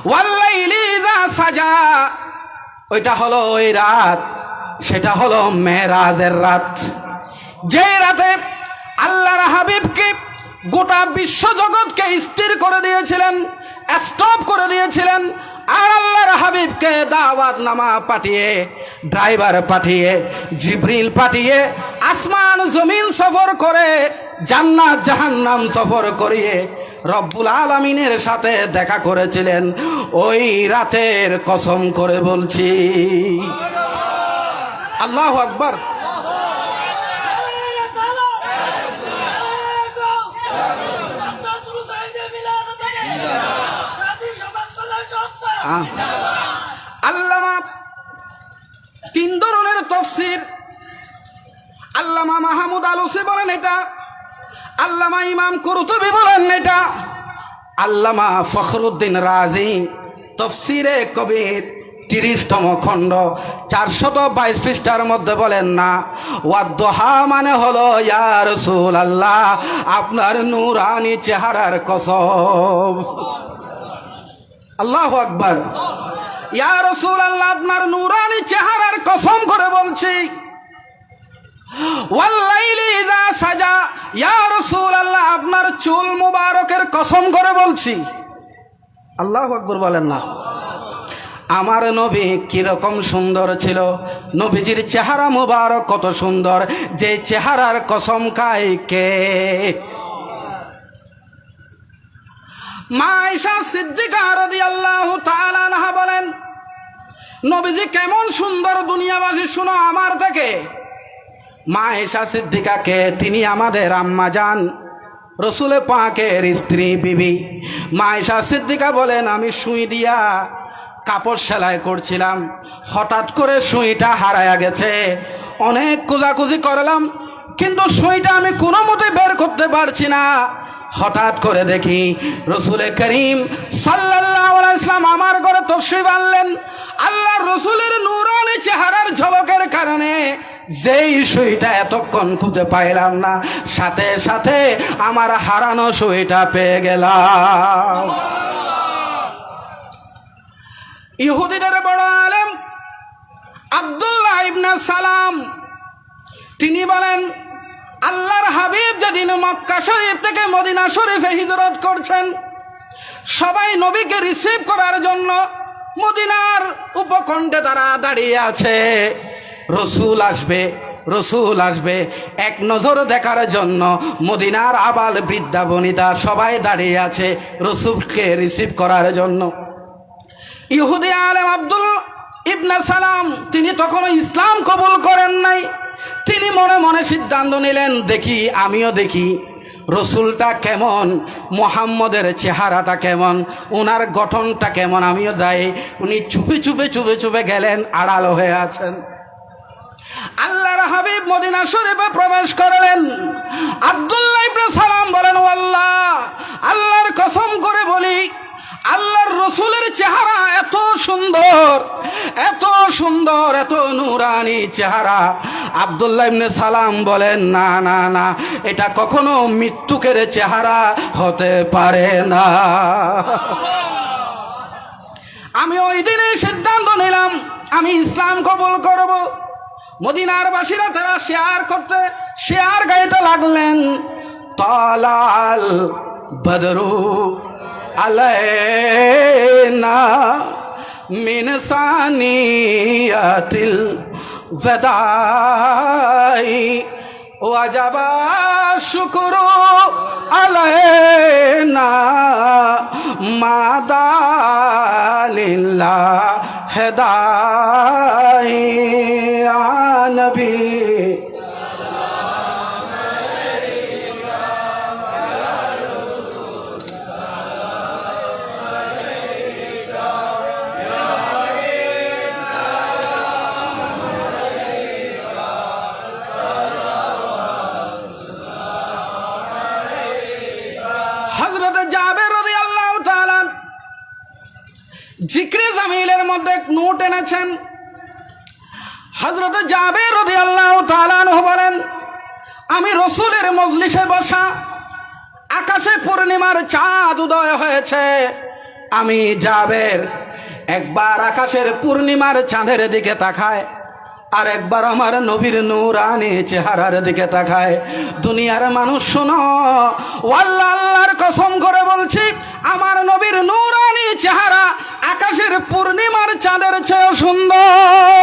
ওয়াল্লাইলি ইযা সাজা, ওইটা হলো ওই রাত, সেটা হলো মেরাজের রাত, যে রাতে আল্লাহর হাবিবকে গোটা বিশ্ব জগৎকে স্থির করে দিয়েছিলেন, স্টপ করে দিয়েছিলেন। আর আল্লাহর হাবিবকে দাওয়াত নামা পাঠিয়ে, ড্রাইভার পাঠিয়ে, জিবরিল পাঠিয়ে, আসমান জমিন সফর করে, জান্নাত জাহান্নাম সফর করিয়ে রব্বুল আলামিনের সাথে দেখা করেছিলেন। ওই রাতের কসম করে বলছি। আল্লাহু আকবার। আল্লামা 3 ধরনের তাফসীর। আল্লামা মাহমুদ আলুসি বলেন এটা, আল্লামা ইমাম কুরতুবী বলেন এটা, আল্লামা ফখরুদ্দিন রাজি তাফসীরে কবির 30তম খণ্ড 422 পৃষ্ঠার মধ্যে বলেন না, ওয়াদ-দুহা মানে হলো ইয়া রাসূলুল্লাহ আপনার নূরানি চেহারার কসম। আল্লাহু আকবার। ইয়া রাসূলুল্লাহ আপনার নূরানি চেহারার কসম করে বলছি। ওয়াল্লাইলি ইযা সাজা, ইয়া রাসূলুল্লাহ আপনার চুল মুবারকের কসম করে বলছি। আল্লাহু আকবার বলেন না। আমার নবী কিরকম সুন্দর ছিল, নবীজির চেহারা মুবারক কত সুন্দর, যে চেহারার কসম খায় কে? মা আয়েশা সিদ্দিকা রাদিয়াল্লাহু তাআলা আনহা বলেন নবীজি কেমন সুন্দর দুনিয়াবাসী শুনো আমার থেকে। মা আয়েশা সিদ্দিকাকে, তিনি আমাদের আম্মা জান, রসুল পাকের স্ত্রী বিবি। মা আয়েশা সিদ্দিকা বলেন আমি সুই দিয়া কাপড় সেলাই করছিলাম, হঠাৎ করে সুইটা হারায়া গেছে। অনেক খোঁজাখুঁজি করলাম, কিন্তু সুইটা আমি কোনো মতে বের করতে পারছি না। হঠাৎ করে দেখি রসুল করিম সাল্লাল্লাহু আলাইহি ওয়াসাল্লাম আমার ঘরে তশরিফ আনলেন। আল্লাহর রসুলের নূরানি চেহারার ঝলকের কারণে যেই সুইটা এতক্ষণ খুঁজে পাইলাম না, সাথে সাথে আমার হারানো সুইটা পেয়ে গেলাম। ইহুদিদের বড় আলেম আব্দুল্লাহ ইবনে সালাম তিনি বলেন আল্লাহর হাবিব যেদিন মক্কা শরীফ থেকে মদিনা শরীফে হিজরত করছেন, সবাই নবীকে রিসিভ করার জন্য মদিনার উপকণ্ঠে তারা দাঁড়িয়ে আছে। রসুল আসবে, রসুল আসবে, এক নজর দেখার জন্য মদিনার আবাল বৃদ্ধা বনিতা সবাই দাঁড়িয়ে আছে রসুলকে রিসিভ করার জন্য। ইহুদি আলেম আব্দুল ইবনে সালাম তিনি তখনও ইসলাম কবুল করেন নাই। তিনি মনে মনে সিদ্ধান্ত নিলেন, দেখি আমিও দেখি রসুলটা কেমন, মুহাম্মদের চেহারাটা কেমন, ওনার গঠনটা কেমন, আমিও যাই। উনি চুপে চুপে চুপে চুপে গেলেন, আড়াল হয়ে আছেন। আল্লাহর হাবিব মদিনা শরীফে প্রবেশ করলেন। আব্দুল্লাহ ইবনে সালাম বলেন, ও আল্লাহ, আল্লাহর কসম করে বলি, আল্লাহর রসুলের চেহারা এত সুন্দর, এত সুন্দর, এত নূরানি চেহারা। আব্দুল্লাহ ইবনে সালাম বলেন, না না না, এটা কখনো মৃত্যুকের চেহারা হতে পারে না। আমি ওই দিনে সিদ্ধান্ত নিলাম, আমি ইসলাম কবুল করব। মদিনার বাসীরা তারা শেয়ার গাইতে লাগলেন, তালাল বদরু আলাইনা মিন সানিয়াতিল ওয়াদাই ওয়াজাবা শুকরু আলাইনা মাদালিল্লাহ হেদাই ইয়া নবী। জিক্রে জামিলের মধ্যে নোট এনেছেন। হযরত জাবের রাদিয়াল্লাহু তাআলা আনহু বলেন, আমি রসুলের মজলিসে বসা, আকাশে পূর্ণিমার চাঁদ উদয় হয়েছে। আমি জাবের একবার আকাশের পূর্ণিমার চাঁদের দিকে তাকায়, আর একবার আমার নবীর নূরানি চেহারার দিকে তাকায়। দুনিয়ার মানুষ শোনো, আল্লাহ আল্লাহর কসম করে বলছি, আমার নবীর নূরানি চেহারা আকাশের পূর্ণিমার চাঁদের চেয়ে সুন্দর।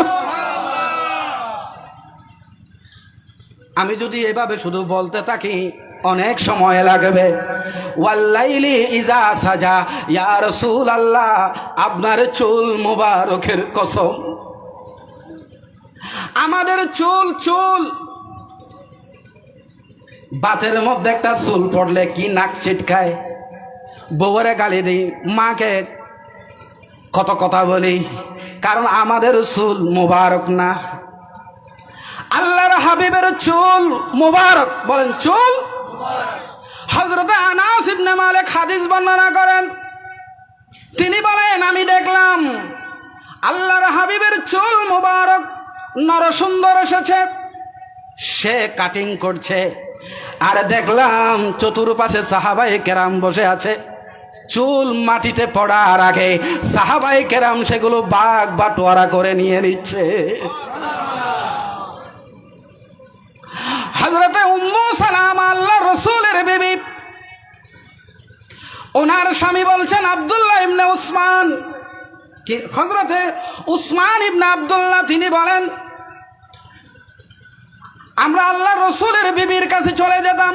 আমি যদি এভাবে শুধু বলতে থাকি অনেক সময় লাগবে। ওয়াল্লাইলি ইজা সাজা, ইয়া রাসূলুল্লাহ, আপনার চুল মুবারকের কসম, আমাদের চুল বাতের মধ্যে একটা চুল পড়লে কি নাক ছিটকায়, বউরে গালি দিই, মাকে কত কথা বলি, কারণ আমাদের চুল মুবারক না। আল্লাহর হাবিবের চুল মুবারক, বলেন চুল। হযরত আনাস ইবনে মালিক হাদিস বর্ণনা করেন, তিনি বলেন, আমি দেখলাম আল্লাহর হাবিবের চুল মুবারক নরসুন্দর এসেছে, সে কাটিং করছে, আর দেখলাম চতুর্পাশে সাহাবায়ে কেরাম বসে আছে। চুল মাটিতে পড়ার আগে সাহাবায়ে কেরাম সেগুলো ভাগ বাটোয়ারা করে নিয়ে নিচ্ছে। হযরতে উম্মু সালামা আল্লাহর রাসূলের বিবি, ওনার স্বামী বলছেন আব্দুল্লাহ ইবনে উসমান, হযরতে উসমান ইবনে আব্দুল্লাহ, তিনি বলেন, আমরা আল্লাহর রাসূলের বিবির কাছে চলে যেতাম।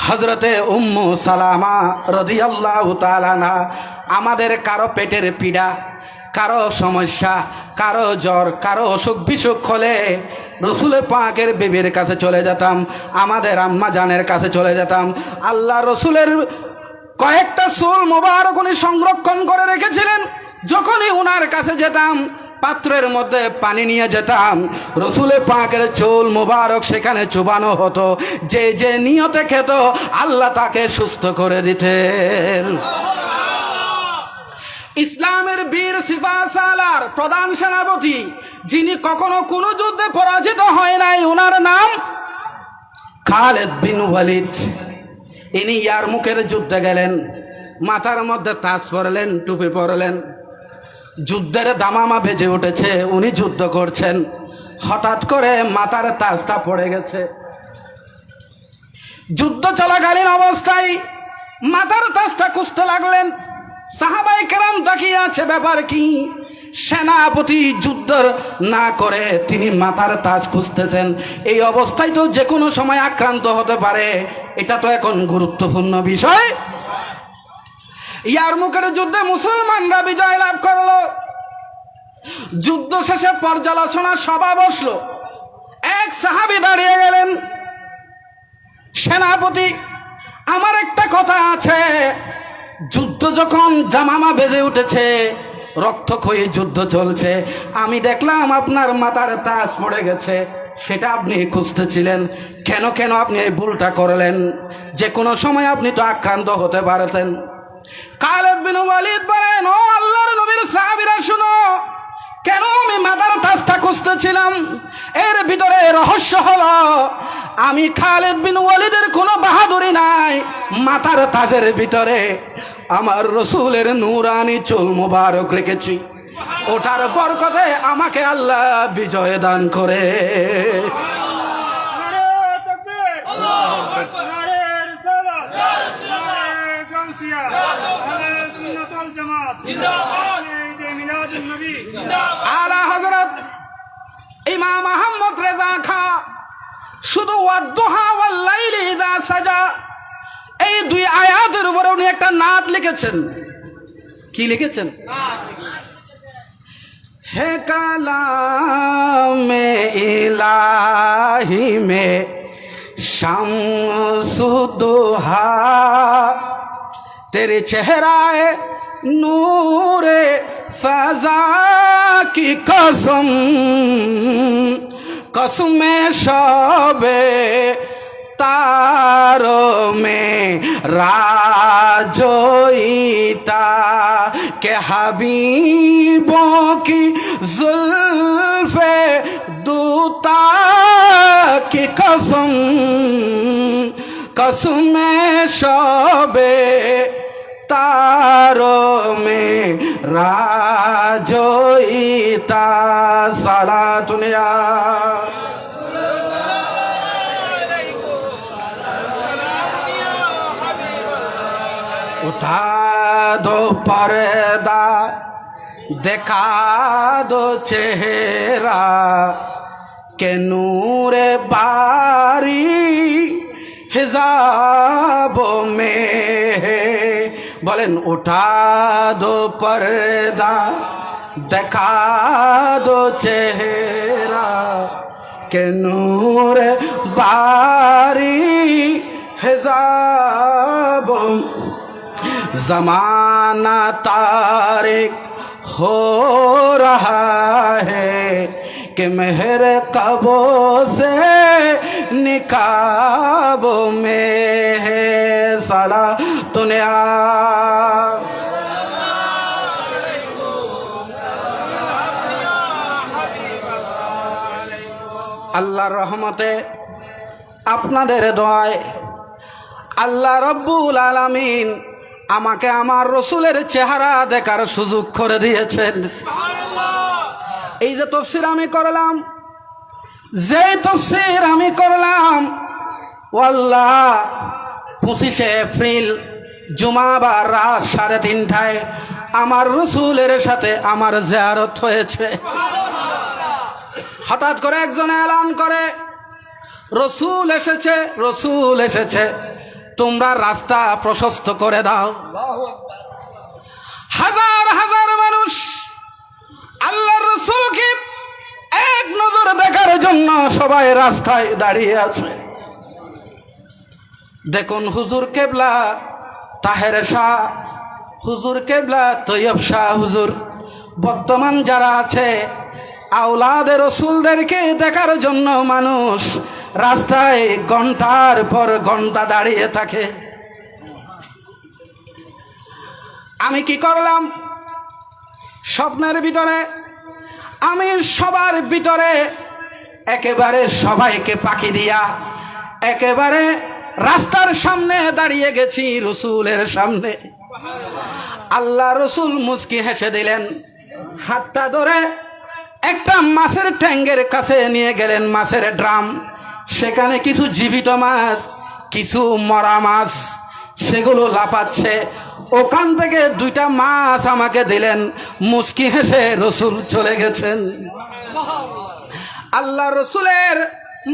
হযরতে উম্মু সালামা রাদিয়াল্লাহু তাআলা আনহা, আমাদের কারো পেটের পীড়া, কারো সমস্যা, কারো জ্বর, কারো অসুখ বিসুখ হলে রসুল পাকের বিবির কাছে চলে যেতাম, আমাদের আম্মা জানের কাছে চলে যেতাম। আল্লাহ রসুলের কয়েকটা চুল মোবারক উনি সংরক্ষণ করে রেখেছিলেন। যখনই উনার কাছে যেতাম, পাত্রের মধ্যে পানি নিয়ে যেতাম, রসুল পাকের চুল মোবারক সেখানে চুবানো হতো। যে যে নিয়তে খেত, আল্লাহ তাকে সুস্থ করে দিতেন। ইসলামের বীর সিপাহ সালার প্রধান সেনাপতি, যিনি কখনো কোনো যুদ্ধে পরাজিত হয় নাই, ওনার নাম খালিদ বিন ওয়ালিদ। ইনি ইয়ারমুকের যুদ্ধে গেলেন, মাথার মধ্যে তাজ পরলেন, টুপি পরলেন, যুদ্ধের দামামা বেজে উঠেছে, উনি যুদ্ধ করছেন, হঠাৎ করে মাথার তাজটা পড়ে গেছে। যুদ্ধ চলাকালীন অবস্থায় মাথার তাজটা খুঁজতে লাগলেন। সাহাবায়ে কেরাম তাকিয়ে আছে, ব্যাপার কি? সেনাপতি যুদ্ধ না করে তিনি মাথার তাজ খুঁজতেছেন। এই অবস্থায় তো যে কোনো সময় আক্রান্ত হতে পারে, এটা তো এখন গুরুত্বপূর্ণ বিষয়। ইয়ারমুকের যুদ্ধে মুসলমানরা বিজয় লাভ করলো। যুদ্ধ শেষে পর্যালোচনা সভা বসলো। এক সাহাবী দাঁড়িয়ে গেলেন, সেনাপতি, আমার একটা কথা আছে, যুদ্ধ যখন জামামা বেজে উঠেছে, রক্তক্ষয়ী যুদ্ধ চলছে, আমি দেখলাম আপনার মাথার তাজ পড়ে গেছে, সেটা আপনি খুঁজতেছিলেন, কেন কেন আপনি এই ভুলটা করলেন? যে কোনো সময় আপনি তো আক্রান্ত হতে পারতেন। খালিদ বিন ওয়ালিদ বলেন, ও আল্লাহর নবীর সাহাবীরা শুনো, কেন আমি মাথার তাজটা খুঁজতেছিলাম? এর ভিতরে রহস্য হলো, আমি খালিদ বিন ওয়ালিদের কোনো বাহাদুরি নাই, মাথার তাজের ভিতরে আমার রসুলের নূরানি চুল মুবারক রেখেছি, ওটার বরকতে আমাকে আল্লাহ বিজয় দান করে। আলা হযরত ইমাম আহমদ রেজা খা শুধু ওয়াদ্দুহা ওয়াল লাইলি ইযা সাজা, এই দুই আয়াতের উপরে উনি একটা নাত লিখেছেন। কি লিখেছেন? হে কালামে ইলাহি মে শামসুদোহা, তেরে চেহরায়ে নূরে ফজা কি কসম, কসমে শবে तारो में राजोईता के हबीबों की जुल्फे दूता की कसम, कसमे शोबे तारों में राजोईता। सलातुनिया उठा दो पर्दा, दिखा दो चेहरा, के नूरे बारी हिजाबों में है। बोलें, उठा दो पर्दा, दिखा दो चेहरा, के नूरे बारी हिजाबों। ज़माना तारिक हो रहा है कि मेहर कबो से निकाबों में है। सला तूने আল্লাহর রহমতে আপনাদের দোয়ায় আল্লাহ রব্বুল আলামিন আমাকে আমার রসুলের চেহারা দেখার সুযোগ করে দিয়েছেন। এই যে তাফসীর আমি করলাম, আল্লাহ 25শে এপ্রিল জুমাবার রাত 3:30টায় আমার রসুলের সাথে আমার জিয়ারত হয়েছে। হঠাৎ করে একজন এলান করে, রসুল এসেছে, তোমরা রাস্তা প্রশস্ত করে দাও। হাজার হাজার মানুষ আল্লাহর রাসূলকে এক নজর দেখার জন্য সবাই রাস্তায় দাঁড়িয়ে আছে। দেখুন, হুজুর কেবলা তাহের শাহ, হুজুর কেবলা তৈয়ব শাহ হুজুর, বর্তমান যারা আছে আওলাদে রসুলদেরকে দেখার জন্য মানুষ রাস্তায় ঘন্টার পর ঘন্টা দাঁড়িয়ে থাকে। আমি কি করলাম? স্বপ্নের ভিতরে আমি সবার ভিতরে একেবারে সবাইকে পাখি দিয়া একেবারে রাস্তার সামনে দাঁড়িয়ে গেছি, রসুলের সামনে। আল্লাহ রসুল মুস্কি হেসে দিলেন, হাতটা ধরে একটা মাছের ট্যাঙ্গের কাছে নিয়ে গেলেন, মাছের ড্রাম। সেখানে কিছু জীবিত মাছ, কিছু মরা মাছ, সেগুলো লাফাচ্ছে। ওখান থেকে 2টা মাছ আমাকে দিলেন, মুস্কি হেসে রসুল চলে গেছেন। আল্লাহ রসুলের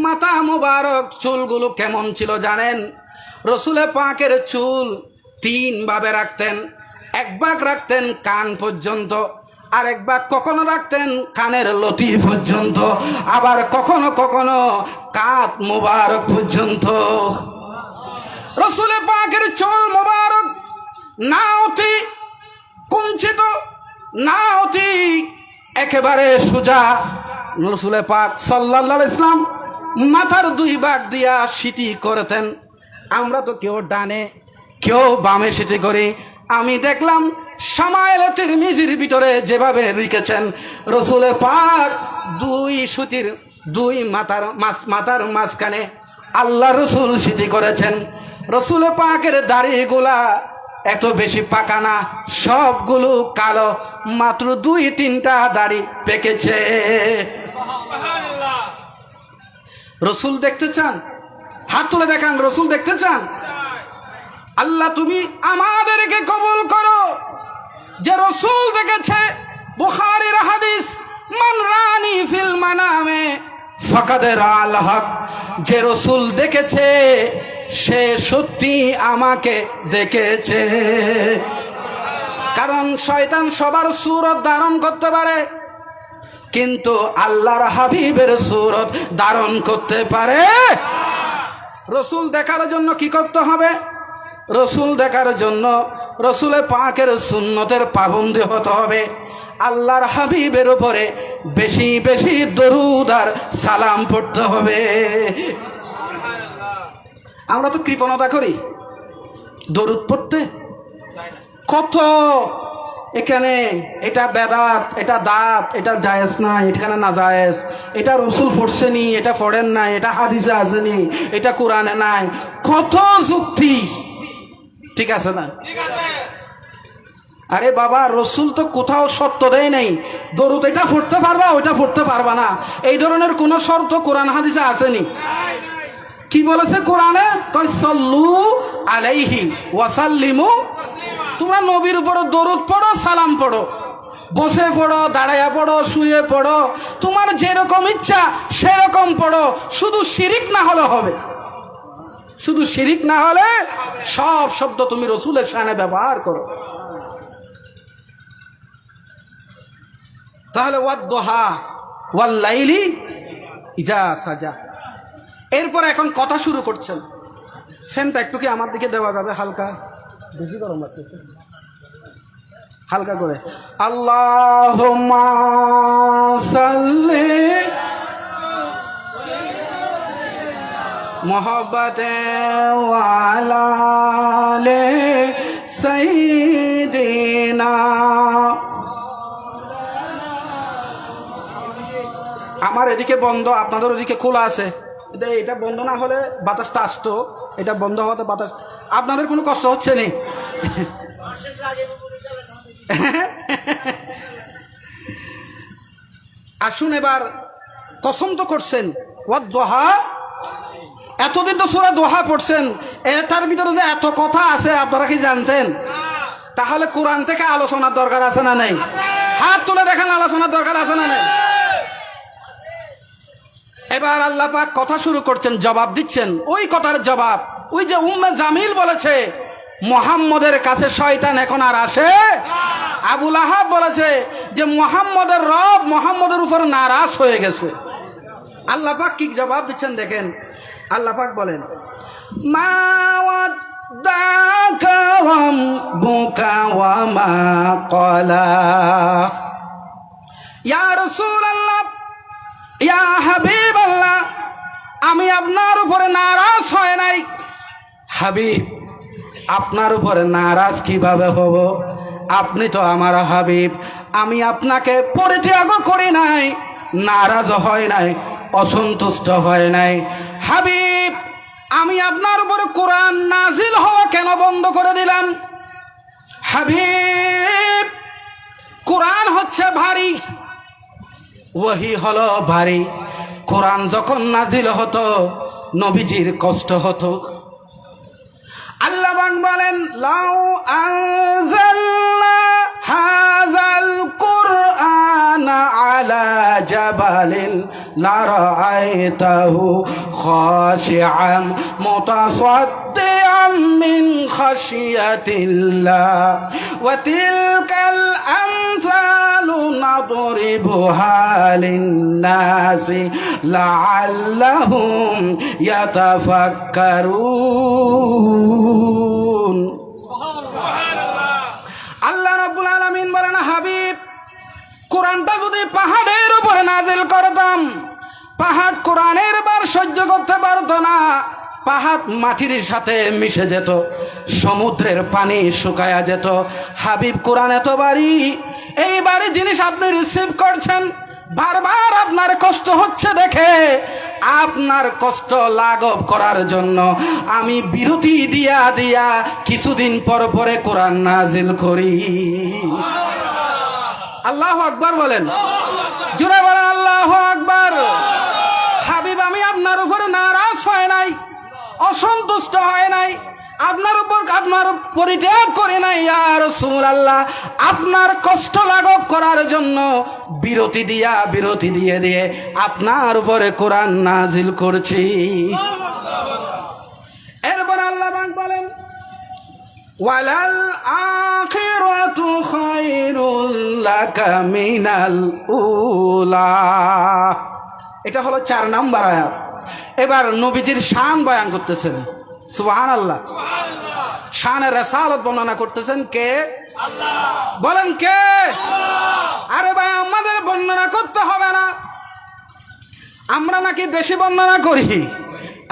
মাথা মুবারক চুলগুলো কেমন ছিল জানেন? রসুলের পাকের চুল 3 ভাবে রাখতেন। এক ভাগ রাখতেন কান পর্যন্ত, আর এক ভাগ কখনো রাখতেন কানের লতি পর্যন্ত, আবার কখনো কখনো কাঁধ মোবারক পর্যন্ত। রসুল পাকের চুল মোবারক না অতি কুঞ্চিত, না অতি একেবারে সোজা। রসুল পাক সাল্লাল্লাহু আলাইহি ওয়াসাল্লাম মাথার দুই ভাগ দিয়া সিটি করতেন। আমরা তো কেউ ডানে কেউ বামে সিটি করি। আমি দেখলাম শামায়েল তিরমিজির ভিতরে যেভাবে লিখেছেন, রসুল পাক দুই সুতির দুই মাথার মাঝখানে আল্লাহ রসুল সিটি করেছেন। রসুল পাকের দাড়িগুলা এত বেশি পাকা না, সবগুলো কালো, মাত্র 2-3টা দাড়ি পেকেছে। রসুল দেখতে চান? হাত তুলে দেখান, রসুল দেখতে চান? আল্লাহ তুমি আমাদেরকে কবুল করো যে রসুল দেখেছে। বুখারীর হাদিস, মান রানি ফিল মানামে ফাকাদ রাআল হক। যে রসুল দেখেছে সে সত্যি আমাকে দেখেছে। কারণ শয়তান সবার সূরত ধারণ করতে পারে, কিন্তু আল্লাহর হাবিবের সূরত ধারণ করতে পারে। রসুল দেখার জন্য কি করতে হবে? রসুল দেখার জন্য রসুলে পাকের সুন্নতের পাবন্দি হতে হবে। আল্লাহর হাবিবের উপরে বেশি বেশি দরুদ আর সালাম পড়তে হবে। আমরা তো কৃপণতা করি দরুদ পড়তে। কত এখানে এটা বেদাত, এটা দাঁত, এটা জায়েজ না, এখানে না জায়েজ, এটা রসুল পড়ছেনি, এটা পড়েন নাই, এটা হাদিসে আসেনি, এটা কোরআনে নাই, কত যুক্তি। ঠিক আছে না? আরে বাবা, রসুল তো কোথাও শর্ত দেয় নাই দরুদ এটা পড়তে পারবা ওইটা পড়তে পারবা না, এই ধরনের কোন শর্ত কোরআন হাদিসে আসেনি। কি বলেছে কোরআনে? তাই সাল্লু আলাইহি ওয়াসাল্লিমু। তোমরা নবীর উপর দরুদ পড়ো, সালাম পড়ো, বসে পড়ো, দাঁড়াইয়া পড়ো, শুয়ে পড়ো, তোমার যেরকম ইচ্ছা সেরকম পড়ো, শুধু শিরিক না হলে হবে। শুধু শিরিক না হলে সব শব্দ তুমি রসুলের শানে ব্যবহার করো। তাহলে ওয়াদ-দুহা ওয়াল-লাইলি ইজা সাজা। এরপর এখন কথা শুরু করছেন। ফ্যানটা একটু কি আমার দিকে দেওয়া যাবে? হালকা, বেশি গরম লাগতেছে, হালকা করে। আল্লাহুম্মা সাল্লি মোহাব্বতে ওয়ালা আলি সাইয়্যিদিনা। আমার এদিকে বন্ধ, আপনাদের ওদিকে খোলা আছে। এটা বন্ধ না হলে বাতাসটা আসতো, এটা বন্ধ হওয়াতে বাতাস। আপনাদের কোনো কষ্ট হচ্ছে না? আসুন এবার কসম তো করছেন ওয়াদ-দুহা। এতদিন তো সূরা দোহা পড়ছেন, এটার ভিতরে যে এত কথা আছে আপনারা কি জানতেন? তাহলে কোরআন থেকে আলোচনার দরকার আছে না নাই? হাত তুলে দেখেন, আলোচনার দরকার আছে না নাই? এবার আল্লাহ পাক কথা শুরু করছেন, জবাব দিচ্ছেন। ওই কথার জবাব, ওই যে উম্মে জামিল বলেছে মুহাম্মদের কাছে শয়তান এখন আর আসে। আবু লাহাব বলেছে যে মুহাম্মদের রব মুহাম্মদের উপর নারাজ হয়ে গেছে। আল্লাহ পাক কি জবাব দিচ্ছেন দেখেন। আল্লাহ পাক বলেন, মা ওয়াদ্দাকা রাব্বুকা ওয়া মা ক্বালা। ইয়া রাসূলুল্লাহ, ইয়া হাবিবাল্লাহ, আমি আপনার উপরে নারাজ হয় নাই। হাবিব, আপনার উপরে নারাজ কিভাবে হব? আপনি তো আমার হাবিব। আমি আপনাকে পরিত্যাগ করি নাই, নারাজ হয় নাই, অসন্তুষ্ট হয় নাই। হাবিব, আমি আপনার উপরে কোরআন নাজিল হওয়া কেন বন্ধ করে দিলাম? হাবিব, কোরআন হচ্ছে ভারী, ওহী হলো ভারী। কোরআন যখন নাজিল হতো নবীজির কষ্ট হতো। আল্লাহ পাক বলেন, লাউ আনজালনা হাযাল কুরআনা আলা জাবালিন লারাআইতাহু খাশিআন মুতাসাদ্দিআন من خشية الله وتلك الأمثال نضربها للناس لعلهم يتفكرون আল্লাহ রাব্বুল আলামিন বলেন, হাবিব, কোরআনটা যদি পাহাড়ের উপরে নাজিল করতাম, পাহাড় কোরআনের বার সহ্য করতে পারতো না, পাহাড় মাটির সাথে মিশে যেত, সমুদ্রের পানি শুকায়া যেত। হাবিব, কোরআন এত বাড়ি, এই বাড়ি জিনিস আপনি রিসিভ করছেন, বারবার আপনার কষ্ট হচ্ছে দেখে আপনার কষ্ট লাঘব করার জন্য আমি বিরতি দিয়া দিয়া কিছুদিন পর পরে কোরআন নাজিল করি। আল্লাহু আকবার বলেন, জোরে বলেন আল্লাহু আকবার। হাবিব, আমি আপনার উপরে নারাজ হয় নাই, অসন্তুষ্ট হয় নাই, আপনার উপর আপনার পরিত্যাগ করে নাই। ইয়া রাসূলুল্লাহ, আপনার কষ্ট লাঘব করার জন্য বিরতি দিয়ে আপনার উপরে কোরআন নাজিল করছি। এরপর আল্লাহ পাক বলেন, ওয়ালাল আখিরাতু খায়রুল লাকা মিনাল উলা। এটা হলো 4 নাম্বার আয়াত। এবার নবীজির শান বয়ান করতেছেন। সুবহানাল্লাহ। শানের রিসালাত বর্ণনা করতেছেন কে? আল্লাহ। বলেন কে? আল্লাহ। আরে ভাই, আমাদের বর্ণনা করতে হবে না, আমরা নাকি বেশি বর্ণনা করি?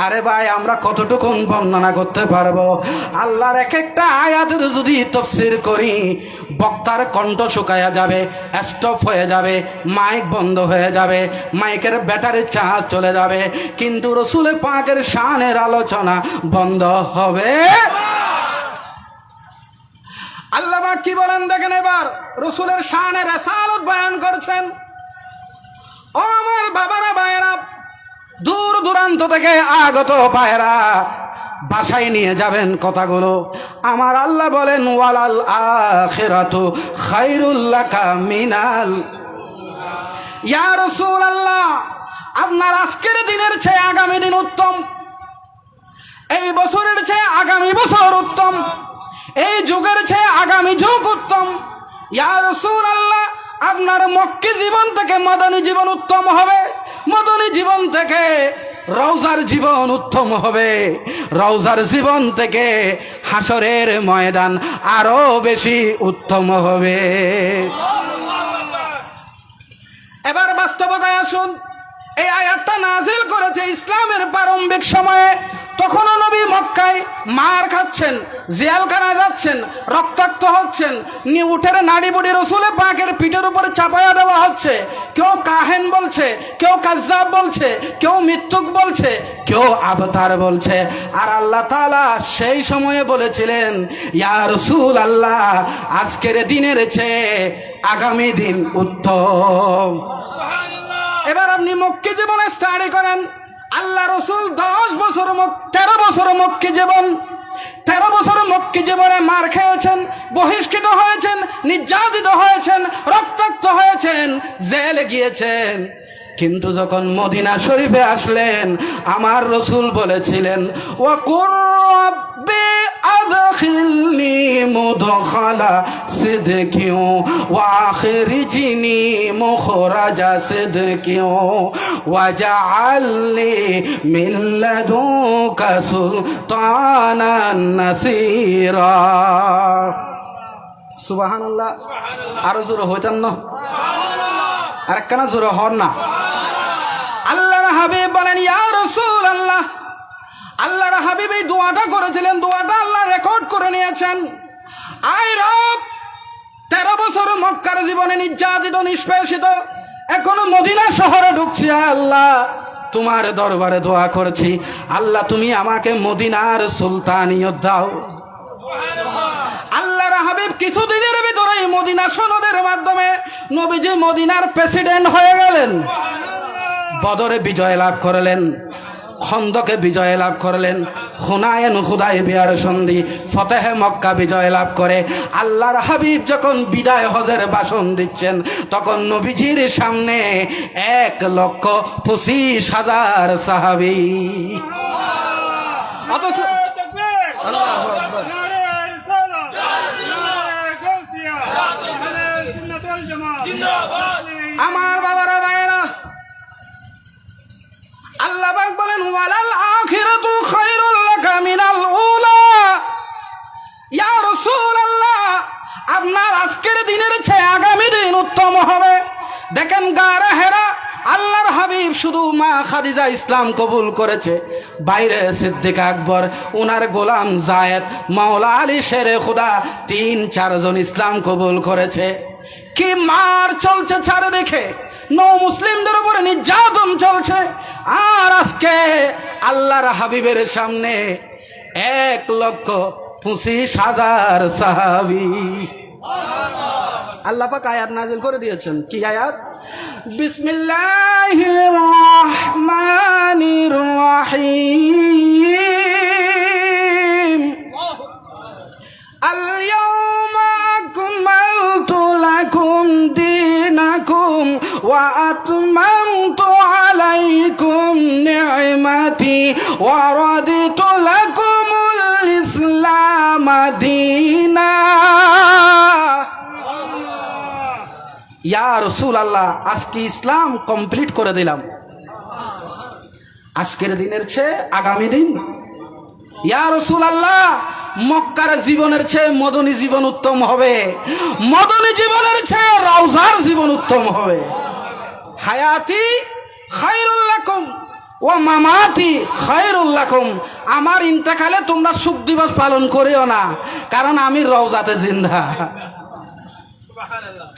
আরে ভাই, আমরা কতটুকু বর্ণনা করতে পারবো? আল্লাহর এক একটা আয়াতের যদি তাফসীর করি, বক্তার কণ্ঠ শুকায়া যাবে, স্টপ হয়ে যাবে, মাইক বন্ধ হয়ে যাবে, মাইকের ব্যাটারি চার্জ চলে যাবে, কিন্তু রাসূল পাকের শানের আলোচনা বন্ধ হবে। আল্লাহ পাক কি বলেন দেখেন। এবার রাসূলের শানের রিসালাত বয়ান করছেন। ও আমার বাবারা, ভাইয়েরা, দূর দূরান্ত থেকে আগত ভাইয়েরা, বাসায় নিয়ে যাবেন কথাগুলো। আমার আল্লাহ বলেন, ওয়ালাল আখিরাতু খায়রুল লাকা মিনাল। ইয়া রাসূলুল্লাহ, আপনার আজকের দিনের চেয়ে আগামী দিন উত্তম, এই বছরের চেয়ে আগামী বছর উত্তম, এই যুগের চেয়ে আগামী যুগ উত্তম। ইয়া রাসূলুল্লাহ, আপনার মক্কি জীবন থেকে মদনী জীবন উত্তম হবে, মদনী জীবন থেকে রওজার জীবন উত্তম হবে, রওজার জীবন থেকে হাসরের ময়দান আরো বেশি উত্তম হবে। এবার বাস্তবতায় আসুন। এই আয়াতটা নাজিল করেছে ইসলামের প্রারম্ভিক সময়ে। তখনও নবী মক্কায় মার খাচ্ছেন, জেলখানায় যাচ্ছেন, রক্তাক্ত হচ্ছেন, উটের নাড়ি বুড়ি রাসূল পাকের পিঠের উপরে চাপায়া দেওয়া হচ্ছে। কেউ কাহেন বলছে, কেউ কাজ্জাব বলছে, কেউ মিথ্যুক বলছে, কেউ আবতার বলছে। আর আল্লাহ তাআলা সেই সময়ে বলেছিলেন, ইয়া রাসূলুল্লাহ, আজকের দিনের চেয়ে আগামী দিন উত্তম। এবার আপনি মক্কি জীবনে স্টাডি করেন। আল্লাহ রসুল 13 বছর মক্কি জীবন, 13 বছর মক্কি জীবনে মার খেয়েছেন, বহিষ্কৃত হয়েছেন, নির্যাতিত হয়েছেন, রক্তাক্ত হয়েছেন, জেলে গিয়েছেন। কিন্তু যখন মদিনা শরীফে আসলেন, আমার রসুল বলেছিলেন, ওয়াকুর রাব্বি আদখিলনি মুদখালা সিদকিন ওয়া আখরিজনি মুখরাজা সিদকিন ওয়াজআলনি মিন লাদুনকা সুলতানান নাসীরা। সুবহানাল্লাহ। আরো জোরে হইতাম না? আর কেন জোরে হন না? আল্লাহর হাবিব বলেন, ইয়া রাসূলুল্লাহ, আল্লাহর হাবিব এই দোয়াটা করেছিলেন, দোয়াটা আল্লাহ রেকর্ড করে নিয়েছেন। আয় রব, 13 বছর মক্কার জীবনে নির্যাতিত, নিষ্পেষিত, এখনো মদিনা শহরে ঢুকছি। আল্লাহ, তোমার দরবারে দোয়া করেছি, আল্লাহ তুমি আমাকে মদিনার সুলতানিয়ত দাও। আল্লাহর হাবিব কিছুদিনের ভিতরেই মদিনা সনদের মাধ্যমে নবীজি মদিনার প্রেসিডেন্ট হয়ে গেলেন। বদরে বিজয় লাভ করলেন, খন্দকে বিজয় লাভ করলেন, হুনায়ন হুদায়বিয়ার সন্ধি, ফতেহে মক্কা বিজয় লাভ করে আল্লাহর হাবিব যখন বিদায় হজের ভাষণ দিচ্ছেন, তখন নবীজির সামনে 1,25,000 সাহাবী। অথচ আল্লাহু আকবার। আমার বাবারা ভাইয়েরা, আল্লাহ পাক বলেন ওয়ালাল আখিরাতু খায়রুল লাকা মিনাল উলা। ইয়া রাসূলুল্লাহ, আপনার আজকের দিনের চেয়ে আগামী দিন উত্তম হবে। দেখেন গারে হেরা, আল্লাহর হাবিব শুধু মা খাদিজা ইসলাম কবুল করেছে, বাইরে সিদ্দিক আকবর, উনার গোলাম জায়েদ, মাওলা আলী শেরে খুদা ৩-৪ জন ইসলাম কবুল করেছে। কি মার চলছে চারিদিকে, নৌ মুসলিমদের উপরে নির্যাতন চলছে। আর আজকে আল্লাহর হাবিবের সামনে ১,২৫,০০০ সাহাবী। আল্লাহ পাক আয়াত নাযিল করে দিয়েছেন। কি আয়াত? বিসমিল্লাহির রহমানির রহিম। আল-ইয়াওমা আকমালতু লাকুম দীনাকুম ওয়া আতমামতু আলাইকুম নি'মাতি ওয়া রাদিতু লাকুমুল ইসলাম দীনা। ইয়া রাসূলুল্লাহ, আজকে ইসলাম কমপ্লিট করে দিলাম। আজকের দিনের চেয়ে আগামী দিন, ইয়া রাসূলুল্লাহ, মক্কার জীবনের চেয়ে মদনী জীবন উত্তম হবে, মদনী জীবনের চেয়ে রওজার জীবন উত্তম হবে। হায়াতি খায়রুল লাকুম ওয়া মামাতি খায়রুল লাকুম। আমার ইন্তেকালে তোমরা সুখ দিবস পালন করিও না, কারণ আমি রওজাতে জিন্দা।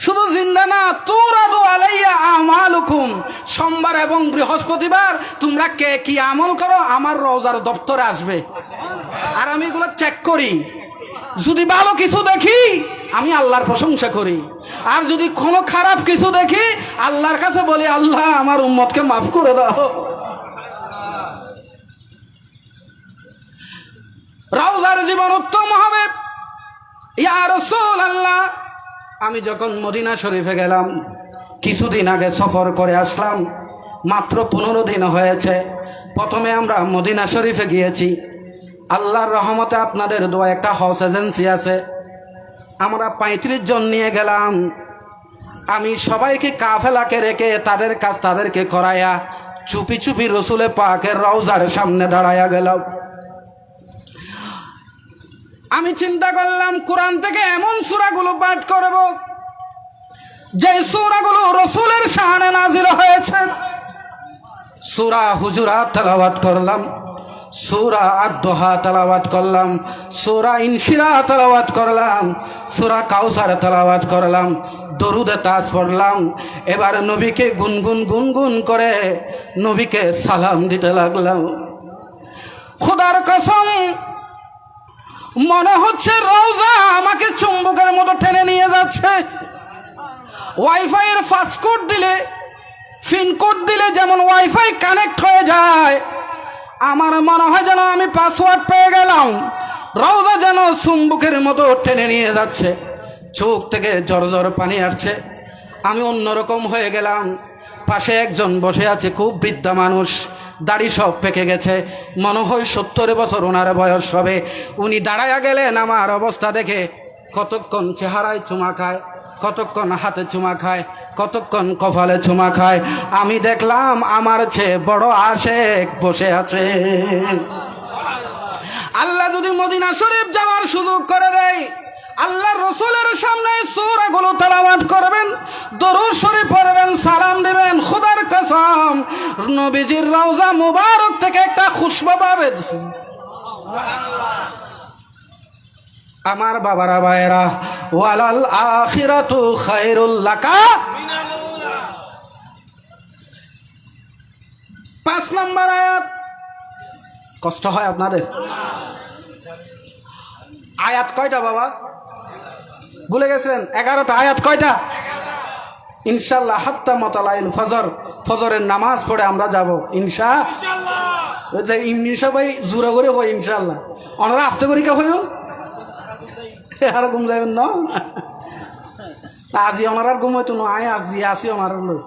শুধু জিন্দা না, তুরাদু আলাইয়া আমালুকুম। সোমবার এবং বৃহস্পতিবার তোমরা কে কি আমল করো আমার রওজার দপ্তরে আসবে, আর আমি এগুলো চেক করি। যদি ভালো কিছু দেখি আমি আল্লাহর প্রশংসা করি, আর যদি কোনো খারাপ কিছু দেখি আল্লাহর কাছে বলি, আল্লাহ আমার উম্মতকে মাফ করে দাও। রওজার জীবন উত্তম হবে। ইয়া রাসূলুল্লাহ, আমি যখন মদিনা শরীফে গেলাম, কিছুদিন আগে সফর করে আসলাম, মাত্র 15 দিন হয়েছে। প্রথমে আমরা মদিনা শরীফে গিয়েছি। আল্লাহর রহমতে আপনাদের দোয়া একটা হাউস এজেন্সি আছে, আমরা 35 জন নিয়ে গেলাম। আমি সবাইকে কাফেলাকে রেখে তাদেরকে করাইয়া চুপি চুপি রসুলে পাকের রওজার সামনে দাঁড়াইয়া গেলাম। আমি চিন্তা করলাম কোরআন থেকে এমন সূরাগুলো পাঠ করব যে সূরাগুলো রাসূলের শানে নাযিল হয়েছে। সূরা হুজুরাত তেলাওয়াত করলাম, সূরা আদ-দুহা তেলাওয়াত করলাম, সূরা ইনশিরাহ তেলাওয়াত করলাম, সূরা কাউসার তেলাওয়াত করলাম, দরুদে তাজ পড়লাম। এবার নবীকে গুনগুন করে নবীকে সালাম দিতে লাগলাম। খোদার কসম, মনে হচ্ছে রওজা আমাকে চুম্বকের মতো টেনে নিয়ে যাচ্ছে। ওয়াইফাই এর ফাস্টকোড দিলে, পিনকোড দিলে যেমন ওয়াইফাই কানেক্ট হয়ে যায়, আমার মনে হয় যেন আমি পাসওয়ার্ড পেয়ে গেলাম। রওজা যেন চুম্বকের মতো টেনে নিয়ে যাচ্ছে, চোখ থেকে ঝরঝর পানি আসছে। আমি অন্যরকম হয়ে গেলাম। পাশে একজন বসে আছে, খুব বৃদ্ধা মানুষ, দাড়ি সব পেকে গেছে, মনে হয় 70 বছর ওনার বয়স হবে। উনি দাঁড়ায়া গেলেন, আমার অবস্থা দেখে কতক্ষণ চেহারায় চুমা খায়, কতক্ষণ হাতে চুমা খায়, কতক্ষণ কপালে চুমা খায়। আমি দেখলাম আমার চেয়ে বড় আশেক বসে আছে। আল্লাহ যদি মদিনা শরীফ যাওয়ার সুযোগ করে দেয়, আল্লাহর রাসূলের সামনে সূরাগুলো তেলাওয়াত করবেন, দরুদ শরীফ পড়বেন, সালাম দিবেন। খোদার কসম, নবীজির রওজা মুবারক থেকে একটা খুশবু পাবেন। আমার বাবারা ভাইয়েরা, ওয়ালাল আখিরাতু খায়রুল লাকা মিনাল উলা। 5 নম্বর আয়াত। কষ্ট হয় আপনাদের? আয়াত কয়টা বাবা? ভুলে গেছেন? 11টা। আয়াত কয়টা? ইনশাআল্লাহ হাত্তা মাতালাইল ফজর, ফজরের নামাজ পড়ে আমরা যাব ইনশাআল্লাহ। যে ইনশা ভাই জোরা করে হয় ইনশাআল্লাহ, ওনারা আস্তে করে কে হইও আর ঘুম যাবেন না। আজি ওনার আর ঘুম হইতো না, আয় আজি আসি ওনার লোক।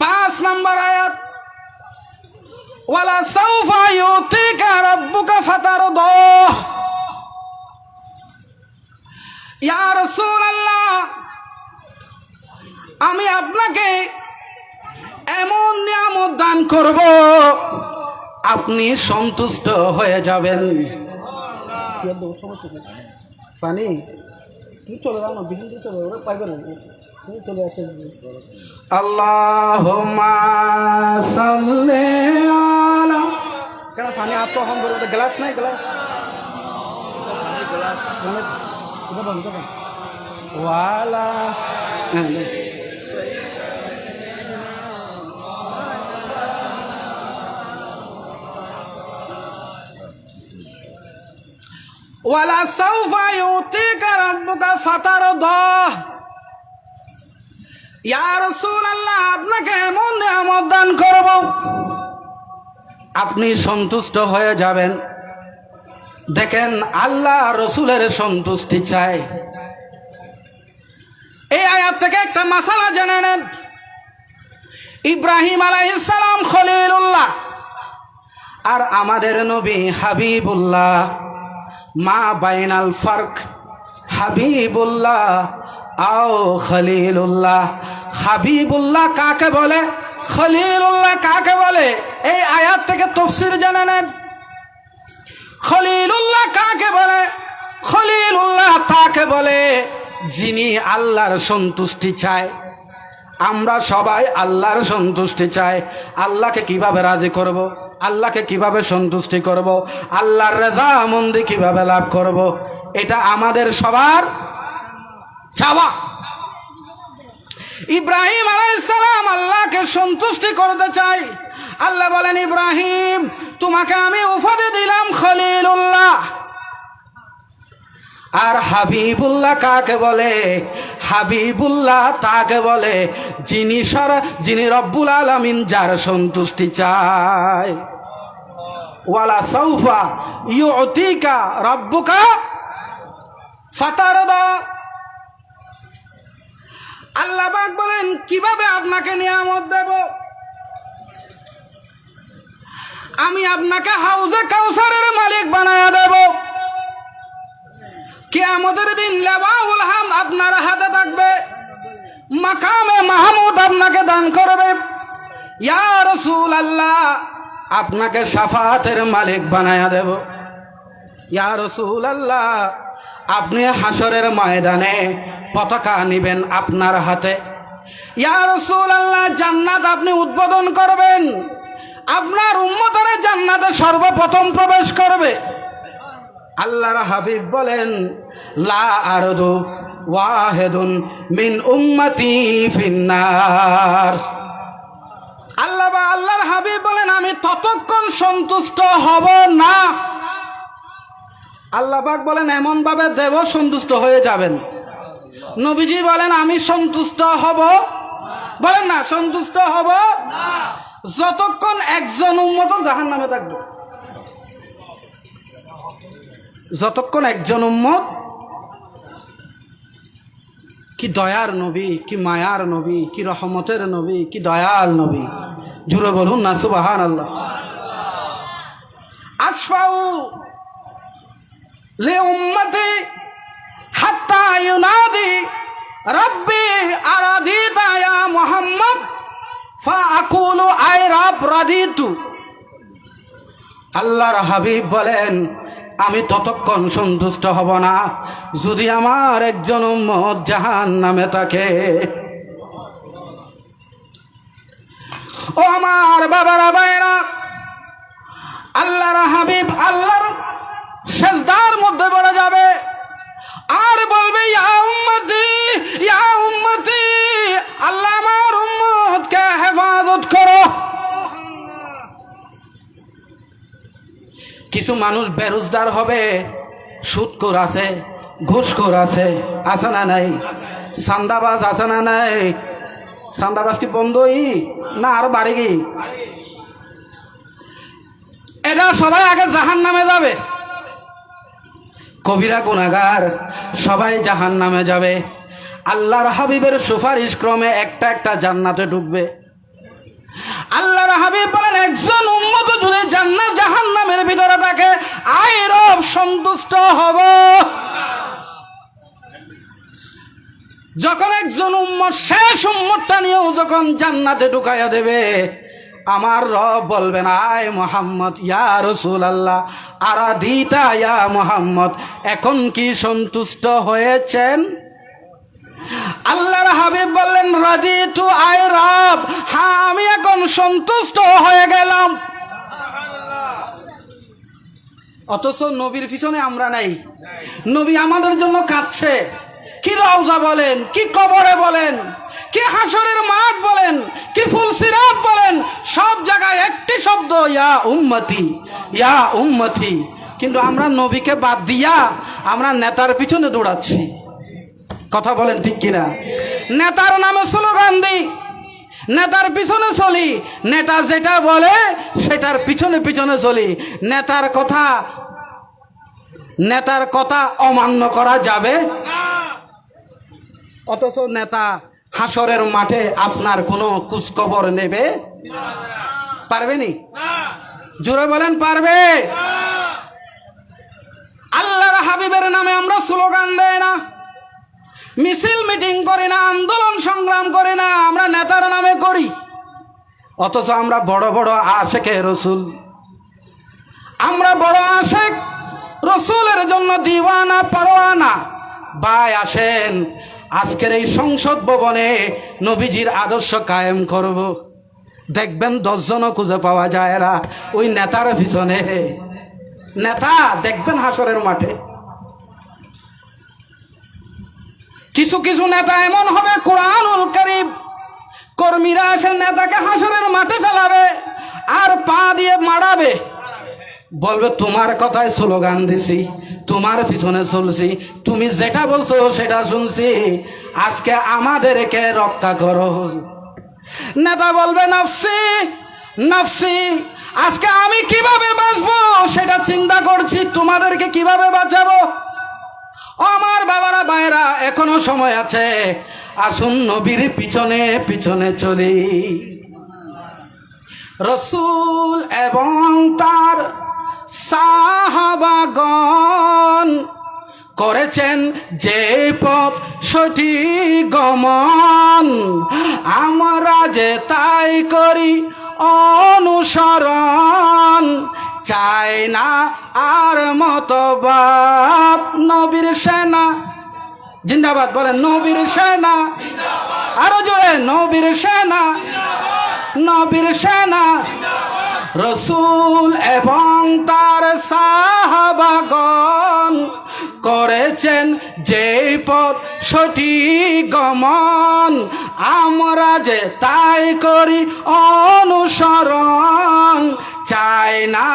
5 নম্বর আয়াত। ওয়ালা সাউফা ইউতিকা রাব্বুকা ফাতারদা। ইয়া রাসূলুল্লাহ, আমি আপনাকে এমন নিয়ামত দান করব আপনি সন্তুষ্ট হয়ে যাবেন। পানি তুমি চলে যাও না, বিল্ডিং চলে যাও, পাইবে না, তুমি চলে আসে। আল্লাহুম্মা সাল্লি আলা, কেন পানি আপনি হম বলতে গ্লাস নাই, গ্লাস ওয়ালা ওয়ালা সাউফা ইউতিকা রাব্বুকা ফাতারদা। ইয়া রাসূলুল্লাহ, আপনাকে এমন নিয়ামত দান করব আপনি সন্তুষ্ট হয়ে যাবেন। দেখেন, আল্লাহ রসুলের সন্তুষ্টি চায়। এই আয়াত থেকে একটা মাসালা জেনে নেন। ইব্রাহিম আলাইহিস সালাম খলিলুল্লাহ, আর আমাদের নবী হাবিবুল্লাহ। মা বাইনাল ফারক হাবিবুল্লাহ আও খলিলুল্লাহ। হাবিবুল্লাহ কাকে বলে, খলিলুল্লাহ কাকে বলে? এই আয়াত থেকে তাফসীর জেনে নেন। খলিলুল্লাহ কাকে বলে? খলিলুল্লাহ তাকে বলে যিনি আল্লাহর সন্তুষ্টি চায়। আমরা সবাই আল্লাহর সন্তুষ্টি চাই। আল্লাহকে কিভাবে রাজি করব, আল্লাহকে কিভাবে সন্তুষ্টি করব, আল্লাহর রেজামন্দি কিভাবে লাভ করব, এটা আমাদের সবার চাওয়া। ইব্রাহিম আলাইহিস সালাম আল্লাহকে সন্তুষ্টি করতে চাই। আল্লাহ বলেন, ইব্রাহিম তোমাকে আমি উপাধি দিলাম খলিলুল্লাহ। আর হাবিবুল্লাহ কাকে বলে? হাবিবুল্লাহ তাকে বলে যিনি রব্বুল আলামিন যার সন্তুষ্টি চায়। ওয়ালা সাউফা ইউতিকা রাব্বুকা ফাতারদা। আল্লাহ পাক বলেন, কিভাবে আপনাকে নিয়ামত দেব? আমি আপনাকে হাউজে কাউসারের মালিক বানায়া দেব। কিয়ামতের দিন লাওয়াহুল হামদ আপনার হাতে থাকবে, মাকামে মাহমুদ আপনাকে দান করবে। ইয়া রাসূলুল্লাহ, আপনাকে শাফাতের মালিক বানায়া দেব। ইয়া রাসূলুল্লাহ, আপনি হাসরের ময়দানে পতাকা নিবেন আপনার হাতে। ইয়া রাসূলুল্লাহ, জান্নাত আপনি উদ্বোধন করবেন। আপনার উম্মতরা জান্নাতে সর্বপ্রথম প্রবেশ করবে। আল্লাহর হাবিব বলেন, লা আরদু ওয়াহিদুন মিন উম্মতি ফিন্নার। আল্লাহর হাবিব বলেন, আমি ততক্ষণ সন্তুষ্ট হব না। আল্লাহ পাক বলেন, এমন ভাবে দেব সন্তুষ্ট হয়ে যাবেন। নবীজি বলেন, আমি সন্তুষ্ট হব, বলেন না সন্তুষ্ট হব যতক্ষণ একজন উম্মত জাহান্নামে থাকবে। যতক্ষণ একজন উম্মত। কি দয়ার নবী, কি মায়ার নবী, কি রহমতের নবী, কি দয়াল নবী। জুড়ে বলুন না সুবহানাল্লাহ। আশফাউ লি উম্মতি হাত্তা ইউনাদি রাব্বি আরাদিতা ইয়া মুহাম্মদ ফাআকুলু আই রাব রাদিতু। আল্লাহর হাবিব বলেন, আমি ততক্ষণ সন্তুষ্ট হব না যদি আমার একজন উম্মত জাহান্নামে থাকে। ও আমার বাবারা ভাইরা, আল্লাহর হাবিব আল্লাহর সেজদার মধ্যে পড়ে যাবে আর বলবে, ইয়া উম্মতি, ইয়া উম্মতি, আল্লাহ আমার উম্মতকে হেফাজত করো। কিছু মানুষ বেরোজগার হবে, সুদখোর আছে, ঘুষখোর আছে, আছে না নাই? চান্দাবাজ আছে না নাই? চান্দাবাজ কি বন্ধই না আরো বাড়ি গি? এরা সবাই আগে জাহান্নামে যাবে। কবিরা গুনাহগার সবাই জাহান্নামে যাবে। আল্লাহর হাবিবের সুপারিশ ক্রমে একটা একটা জান্নাতে ঢুকবে। আল্লাহর হাবিব বলেন একজন উম্মত যদি জান্নাত জাহান্নামের ভিতরে থাকে আই রব সন্তুষ্ট হব। যখন একজন উম্মত শেষ উম্মতটা নিয়েও যখন জান্নাতে ঢুকাইয়া দেবে, আমার রব বলবেন আয় মুহাম্মদ ইয়া রাসূলুল্লাহ আরাদিতা ইয়া মুহাম্মদ, এখন কি সন্তুষ্ট হয়েছেন? আল্লাহর হাবিব বললেন রাদিতু আয় রব, হ্যাঁ আমি এখন সন্তুষ্ট হয়ে গেলাম। অথচ নবীর পিছনে আমরা নাই। নবী আমাদের জন্য কাঁদছে। কি রওজা বলেন, কি কবরে বলেন, কি হাসরের মাঠ বলেন, কি ফুলসিরাত বলেন, সব জায়গায় একটি শব্দ ইয়া উম্মতি, ইয়া উম্মতি। কিন্তু আমরা নবীকে বাদ দিয়া আমরা নেতার পিছনে দৌড়াচ্ছি। কথা বলেন ঠিক কিনা? নেতার নামে স্লোগান দিই, নেতার পিছনে চলি, নেতা যেটা বলে সেটার পিছনে পিছনে চলি। নেতার কথা অমান্য করা যাবে? অথচ নেতা হাসরের মাঠে আপনার কোনো খোঁজখবর নেবে পারবেনি? জোরে বলেন পারবে? আল্লাহর হাবিবের নামে আমরা স্লোগান দেই না, মিছিল মিটিং করি না, আন্দোলন সংগ্রাম করি না, আমরা নেতার নামে করি। অথচ আমরা বড় বড় আশেকে রসুল, আমরা বড় আশেক, রসুলের জন্য দিওয়ানা পারওয়ানা। ভাই আসেন আজকের এই সংসদ ভবনে নবীজির আদর্শ কায়েম করব। দেখবেন 10 জনও খুঁজে পাওয়া যায় না ওই নেতার পিছনে। নেতা দেখবেন হাসরের মাঠে। কিছু কিছু নেতা এমন হবে কোরআনুল কারীম কর্মীরা এসে নেতাকে হাসরের মাঠে ফেলাবে আর পা দিয়ে মারাবে, বলবে তোমার কথায় স্লোগান দিছি, তোমার পিছনে চলছি, তুমি যেটা বলছো সেটা শুনছি, আজকে আমাদেরকে রক্ষা করো। নেতা বলবে নফসি নফসি, আজকে আমি কিভাবে বাঁচবো সেটা চিন্তা করছি, তোমাদেরকে কিভাবে বাঁচাবো। আমার বাবারা ভাইরা এখনো সময় আছে, আসুন নবীর পিছনে পিছনে চলি। রসূল এবং তার সাহাবাগণ করেছেন যে পথ সঠিক গমন, আমরা যে তাই করি অনুসরণ, চাই না আর মতবাদ। নবীর সেনা জিন্দাবাদ বলেন, নবীর সেনা আরো জোরে, নবীর সেনা, নবীর সেনা। রসূল এবং তার সাহাবাগণ করেছেন যে পথ সঠিক গমন, আমরা যে তাই করি অনুসরণ, চাই না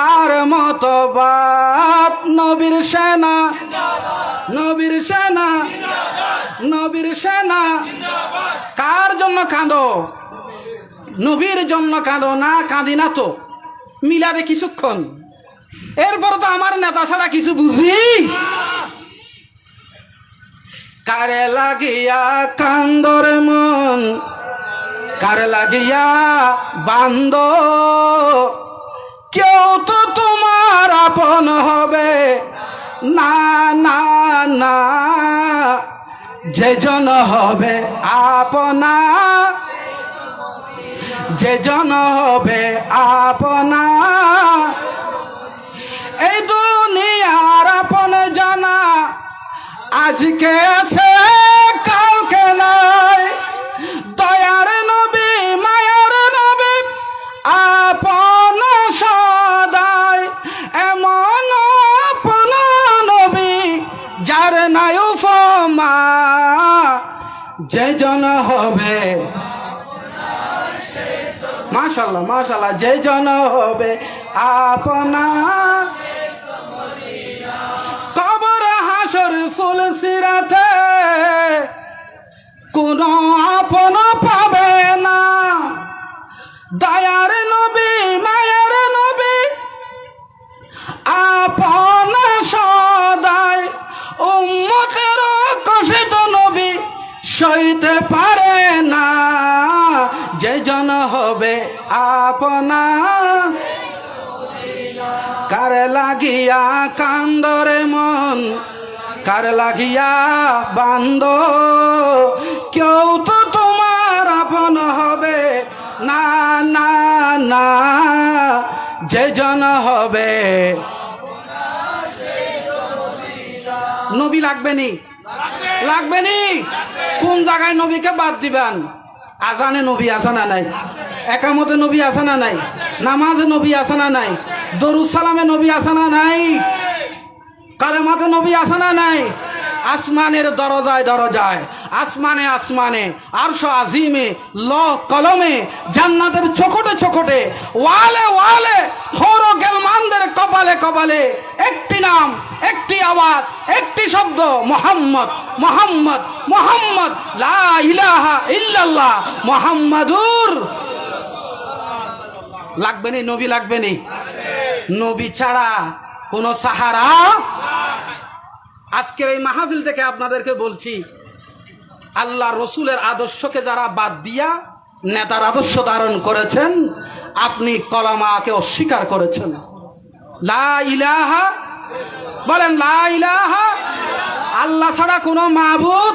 আর মতবাদ। নবীর সেনা, নবীর সেনা, নবীর সেনা। কার জন্য কাঁদো? নবীর জন্য কাঁদো না? কাঁদি না তো মিলাদে কিছুক্ষণ, এরপর তো আমার নেতা ছাড়া কিছু বুঝি। কারে লাগিয়া কান্দর মন, কারে লাগিয়া বান্দ, কেউ তো তোমার আপন হবে না না না, যেজন হবে আপনা, যেজন হবে আপনা। এই দুনিয়ার আপন জানা আজকে আছে কালকে নাই, দয়ার নবী মায়ার নবী আপন সদাই, এমন আপন নবী যার নাই উপমা, যেজন হবে মাশাআল্লাহ মাশাআল্লাহ, যেজন হবে আপনা। কবর হাসর ফুলসিরাতে কোন আপন পাবে না, দয়ার নবী মায়ার নবী আপন সদাই, উম্মতের কষ্ট নবী সইতে পারে না, যেজন হবে বলিয়া কান্দরে মন কার লাগিয়া বান্দ, কেউ তো তোমার আপন হবে না না না, যে জন হবে। নবী লাগবে নি? লাগবে নি? কোন জায়গায় নবীকে বাদ দিবেন? আজানে নবী আছে না নাই? একামতে নবী আছে না নাই? নামাজে নবী আছে না নাই? দরুদ সালামে নবী আছে না নাই? কালেমাতে নবী আছে না নাই? আসমানের দরজায় দরজায়, আসমানে আসমানে, আরশ আজিমে, লৌহ কলমে, জান্নাতের চোখটে চোখটে, ওয়ালে ওয়ালে, হর ও গেলমানদের কপালে কপালে একটি নাম, একটি আওয়াজ, একটি শব্দ, মুহাম্মদ মুহাম্মদ মুহাম্মদ, লা ইলাহা ইল্লাল্লাহ মুহাম্মাদুর। লাগবে নি? নবী লাগবে নি? নবী ছাড়া কোন সাহারা। আজকের এই মাহফিল থেকে আপনাদেরকে বলছি, আল্লাহ রসুলের আদর্শকে যারা বাদ দিয়া নেতার আদর্শ ধারণ করেছেন, আপনি কলামাকে অস্বীকার করেছেন। লা ইলাহা বলেন, লা ইলাহা, আল্লাহ ছাড়া কোনো মাবুদ,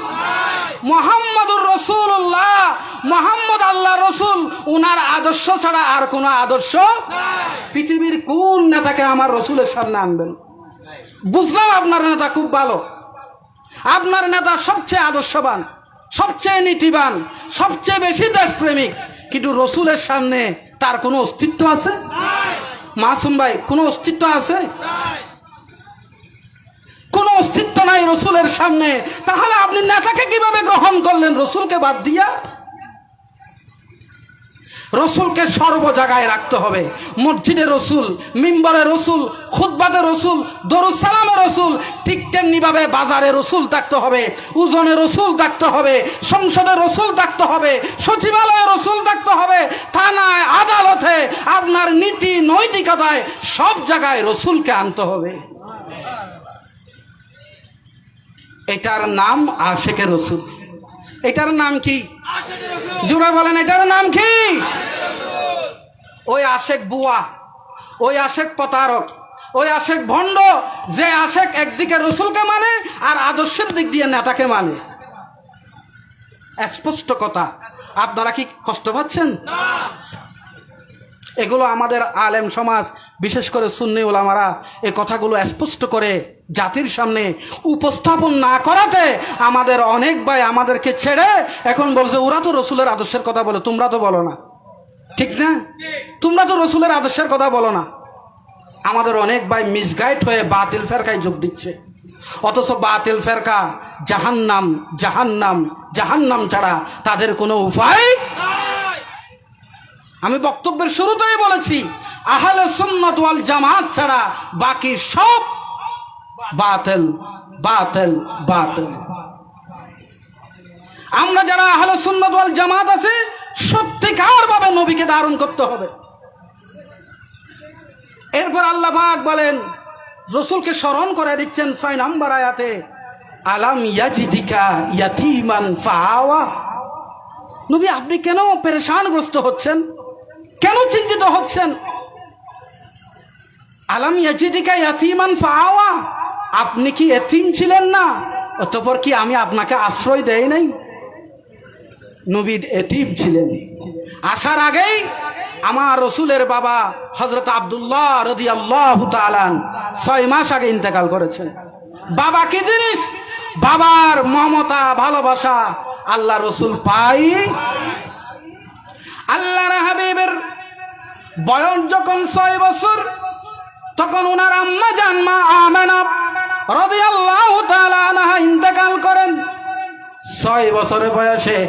মুহাম্মাদুর রাসূলুল্লাহ, মুহাম্মদ আল্লাহ রসুল, উনার আদর্শ ছাড়া আর কোনো আদর্শ। পৃথিবীর কোন নেতাকে আমার রসুলের সামনে আনবেন? বুঝলাম আপনার নেতা খুব ভালো, আপনার নেতা সবচেয়ে আদর্শবান, সবচেয়ে নীতিবান, সবচেয়ে বেশি দেশপ্রেমিক, কিন্তু রসুলের সামনে তার কোনো অস্তিত্ব আছে? মাসুম ভাই, কোনো অস্তিত্ব আছে? কোনো অস্তিত্ব নাই রসুলের সামনে। তাহলে আপনি নেতাকে কিভাবে গ্রহণ করলেন রসুলকে বাদ দিয়া? রসুলকে সর্ব জায়গায় রাখতে হবে। মসজিদে রসুল, মিম্বরে রসুল, খুতবাতে রসুল, দরুদ সালামে রসুল, ঠিক তেমনি ভাবে বাজারে রসুল থাকতে হবে, উজনে রসুল থাকতে হবে, সংসদে রসুল থাকতে হবে, সচিবালয়ে রসুল থাকতে হবে, থানায় আদালতে, আপনার নীতি নৈতিকতায় সব জায়গায় রসুলকে আনতে হবে। এটার নাম আশেকে রসুল। এটার নাম কি? জোরে বলেন, এটার নাম কি? ওই আশেক বুয়া, ওই আশেক প্রতারক, ওই আশেক ভণ্ড, যে আশেক একদিকে রসুলকে মানে আর আদর্শের দিক দিয়ে নেতাকে মানে। স্পষ্ট কথা। আপনারা কি কষ্ট পাচ্ছেন? এগুলো আমাদের আলেম সমাজ, বিশেষ করে সুন্নি উলামারা এই কথাগুলো স্পষ্ট করে জাতির সামনে উপস্থাপন না করাতে আমাদের অনেক ভাই আমাদেরকে ছেড়ে এখন বলছে ওরা তো রসুলের আদর্শের কথা বলে, তোমরা তো বলো না। ঠিক না? তোমরা তো রসুলের আদর্শের কথা বলো না। আমাদের অনেক ভাই মিসগাইড হয়ে বাতিল ফেরকায় যোগ দিচ্ছে, অথচ বাতিল ফেরকা জাহান্নাম জাহান্নাম জাহান্নাম ছাড়া তাদের কোনো উপায়। আমি বক্তব্যের শুরুতেই বলেছি, আহলে সুন্নাত ওয়াল জামাত ছাড়া বাকি সব বাতিল বাতিল বাতিল। আমরা যারা আহলে সুন্নাত ওয়াল জামাত আছে, সত্যিকার ভাবে নবীকে ধারণ করতে হবে। এরপর আল্লাহ পাক বলেন, রসুলকে স্মরণ করে দিচ্ছেন 6 নম্বর আয়াতে, আলাম ইয়াজিদিকা ইয়াতীমান ফাআওয়া। নবী, আপনি কেন পেরেশানগ্রস্ত হচ্ছেন? কেন চিন্তিত হচ্ছেন? আলাম ইয়াজিদিকা ইয়াতীমান ফাআওয়া, আপনি কি এতিম ছিলেন না? অতঃপর কি আমি আপনাকে আশ্রয় দেই নাই? নবী এতিম ছিলেন। আসার আগেই আমার রসুলের বাবা হযরত আব্দুল্লাহ রাদিয়াল্লাহু তাআলা 6 মাস আগে ইন্তেকাল করেছেন। বাবা কি জিনিস? বাবার মমতা ভালোবাসা আল্লাহ রসুল পাই। আল্লাহর হাবিবের বয়স যখন 6 বছর, তখন ওনার আম্মা জান মা আমেনা রাদিয়াল্লাহু তাআলা আনহা ইন্তেকাল করেন। 6 বছরের বয়সে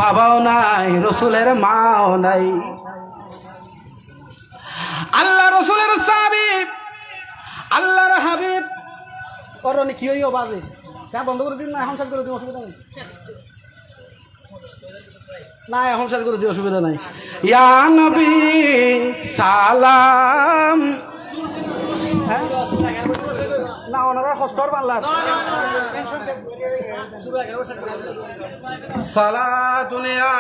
বাবাও নাই, রসুলের মাও নাই। আল্লাহ রসুলের সাহাবী আল্লাহর হাবিব করনি কি হইও বাজে বন্ধ করে দিন না, এখন সাল করে দিন, অসুবিধা নেই না, এখন সাল করে দিন, অসুবিধা নাই। ইয়া নবী সালাম, না ওনারা কষ্টর পাল্লার সালাতুন ইয়া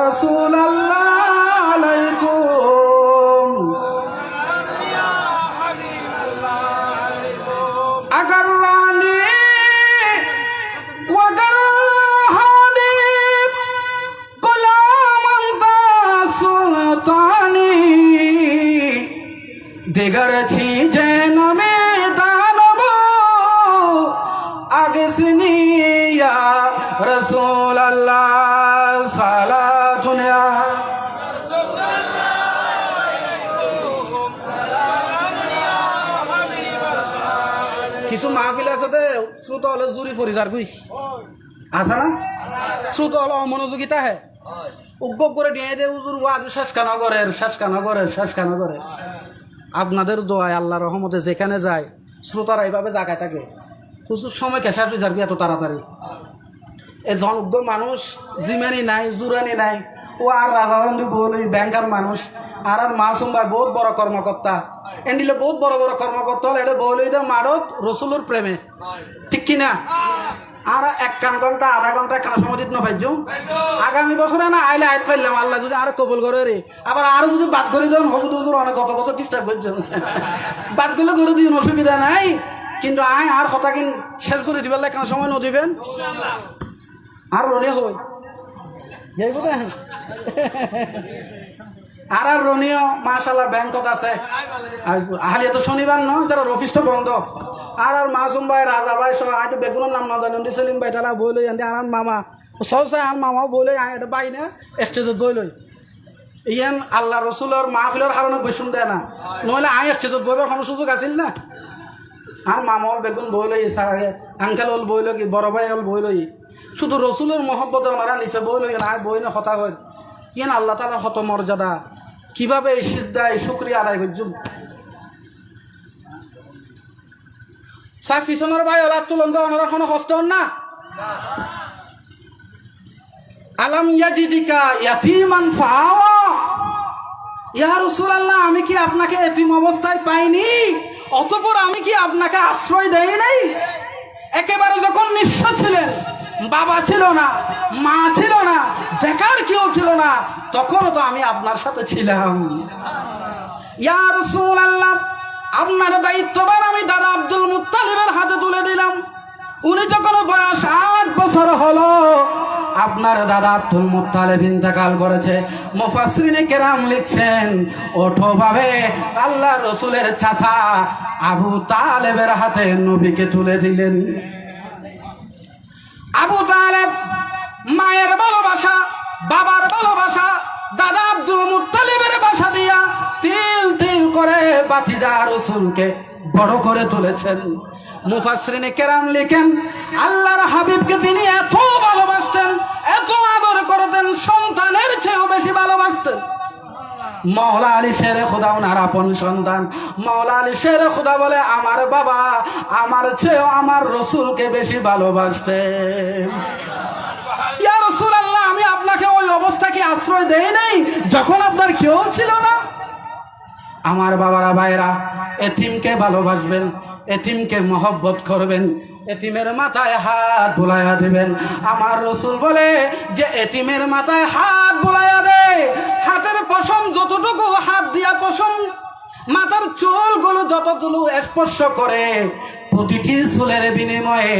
রাসূলুল্লাহ আলাইকুম দেখেছি যে নামে দানব আগে সিনিয়া রসুল আল্লাহ সালাতুনিয়া। কিছু মাহফিল আছে দে শ্রোত হলে জুরি ফরিজার গুই আছে না, শ্রোত হলে অমনোযোগিতা হে উগ্গ করে দিয়ে দে উজুর ওয়াজ শেষ কেন করে, শেষ কেন করে, শেষ কেন করে। আপনাদের দোয়ায় আল্লাহ রহমতে যেখানে যায় শ্রোতারা এইভাবে জায়গায় থাকে। হুজুর সময় কেশা ফিজারবি এত তাড়াতাড়ি এ জনউদ্য মানুষ জিমানি নাই, জুরানি নাই। ও আর রাজাবন্ধু বলি ব্যাংকার মানুষ আর মাসুম ভাই বহুত বড় কর্মকর্তা, এন্ডিলে বহুত বড় বড় কর্মকর্তা হলে এটা বলি মারত রসুলোর প্রেমে, ঠিক কিনা? আর এক ঘন্টা আধা ঘন্টা কেন সময় দিত না পাইছো? আগামী বছরে না আইলে আইত পাইলাম আল্লাহ যদি আরো কবুল করে রে। আবার আরো যদি বাদ করে দেন হবু তো অনেক কত বছর ডিস্টার্ব করছেন, বাদ করলে করে দিন অসুবিধা নাই। কিন্তু আয় আর কথা কিন শেষ করে দিবার কেন সময় ন দিবেন আর রনি হই আর রনিও মাশাল্লাহ ব্যাংকত আছে। হালিয়া তো শনিবার নয়, তারা অফিসটা বন্ধ। আর মাসুম ভাই, রাজা ভাই সব আয় বেগুনের নাম না জানেন, সেলিম ভাই তারা বই লই আনতে আর মামা সব চাই আর মামাও বই লই আয় এটা বাই না স্টেজত বই লই ইয়ান আল্লাহ রসুলের মাহফিলের কারণে বৈষণ দেয় না, নহলে আয় স্টেজত বইবার কোনো সুযোগ আছিল না। আর মামা হল বেগুন বই লই, আঙ্কেল হল বই লই, বড় ভাই হল বই লই। শুধু রসুলের মহব্বতে ওনারা নিচে বই লই না, বই না হতা হয়। ইয়ান আল্লাহ তালার হত মর্যাদা কিভাবে এই সিজদায় শুকরিয়া আদায় করছুন। সাহ পিছনের ভাই ওলা তুলন তো ওনারা কোনো কষ্ট হন না। আলাম ইয়াজিদিকা ইয়াতীমান ফাআওয়া, ইয়া রাসূলুল্লাহ আমি কি আপনাকে এতিম অবস্থায় পাইনি, অতঃপর আমি কি আপনাকে আশ্রয় দেই নাই? একেবারে যখন নিঃস্ব ছিলেন, বাবা ছিল না, মা ছিল না, দেখার কেউ ছিল না, তখনও তো আমি আপনার সাথে ছিলাম। ইয়া রাসূলুল্লাহ আপনার দায়িত্ববার আমি দাদা আব্দুল মুত্তালিবের হাতে তুলে দিলাম। উনি যখন বয়স 8 বছর হলো আপনার দাদা আব্দুল মুত্তালিব ইন্তেকাল করেছে। মুফাসসিরিনে কেরাম লিখছেন ওঠোভাবে আল্লাহ রসুলের চাচা আবু তালেবের হাতে নবীকে তুলে দিলেন। আবু তালেব মায়ের ভালোবাসা, বাবার ভালোবাসা, দাদা আব্দুল মুত্তালিবের বাসা দিয়া তিল তিল করে বাতিজা রসুলকে বড় করে তুলেছেন। মুফাসসিরিনে কেরাম লিখেন আল্লাহর হাবিবকে তিনি এত ভালোবাসতেন, এত আদর করতেন, সন্তানের চেয়েও বেশি ভালোবাসতেন। মওলা আলী শেরে খুদা ওনার আপন সন্তান। মওলা আলী শেরে খুদা বলে আমার বাবা আমার চেয়েও আমার রসুলকে বেশি ভালোবাসতেন। ইয়া রাসূলুল্লাহ আমি আপনাকে ওই অবস্থাকে আশ্রয় দেই নাই যখন আপনার কেউ ছিল না। আমার বাবারা ভাইরা এতিমকে ভালোবাসবেন, এতিমকে মহব্বত করবেন, এতিমের মাথায় হাত বুলাইয়া দিবেন। আমার রসুল বলে যে এতিমের মাথায় হাত বুলাইয়া দে, হাতের পশম যতটুকু হাত দিয়া পশম মাথার চুলগুলো যতগুলো স্পর্শ করে প্রতিটি চুলের বিনিময়ে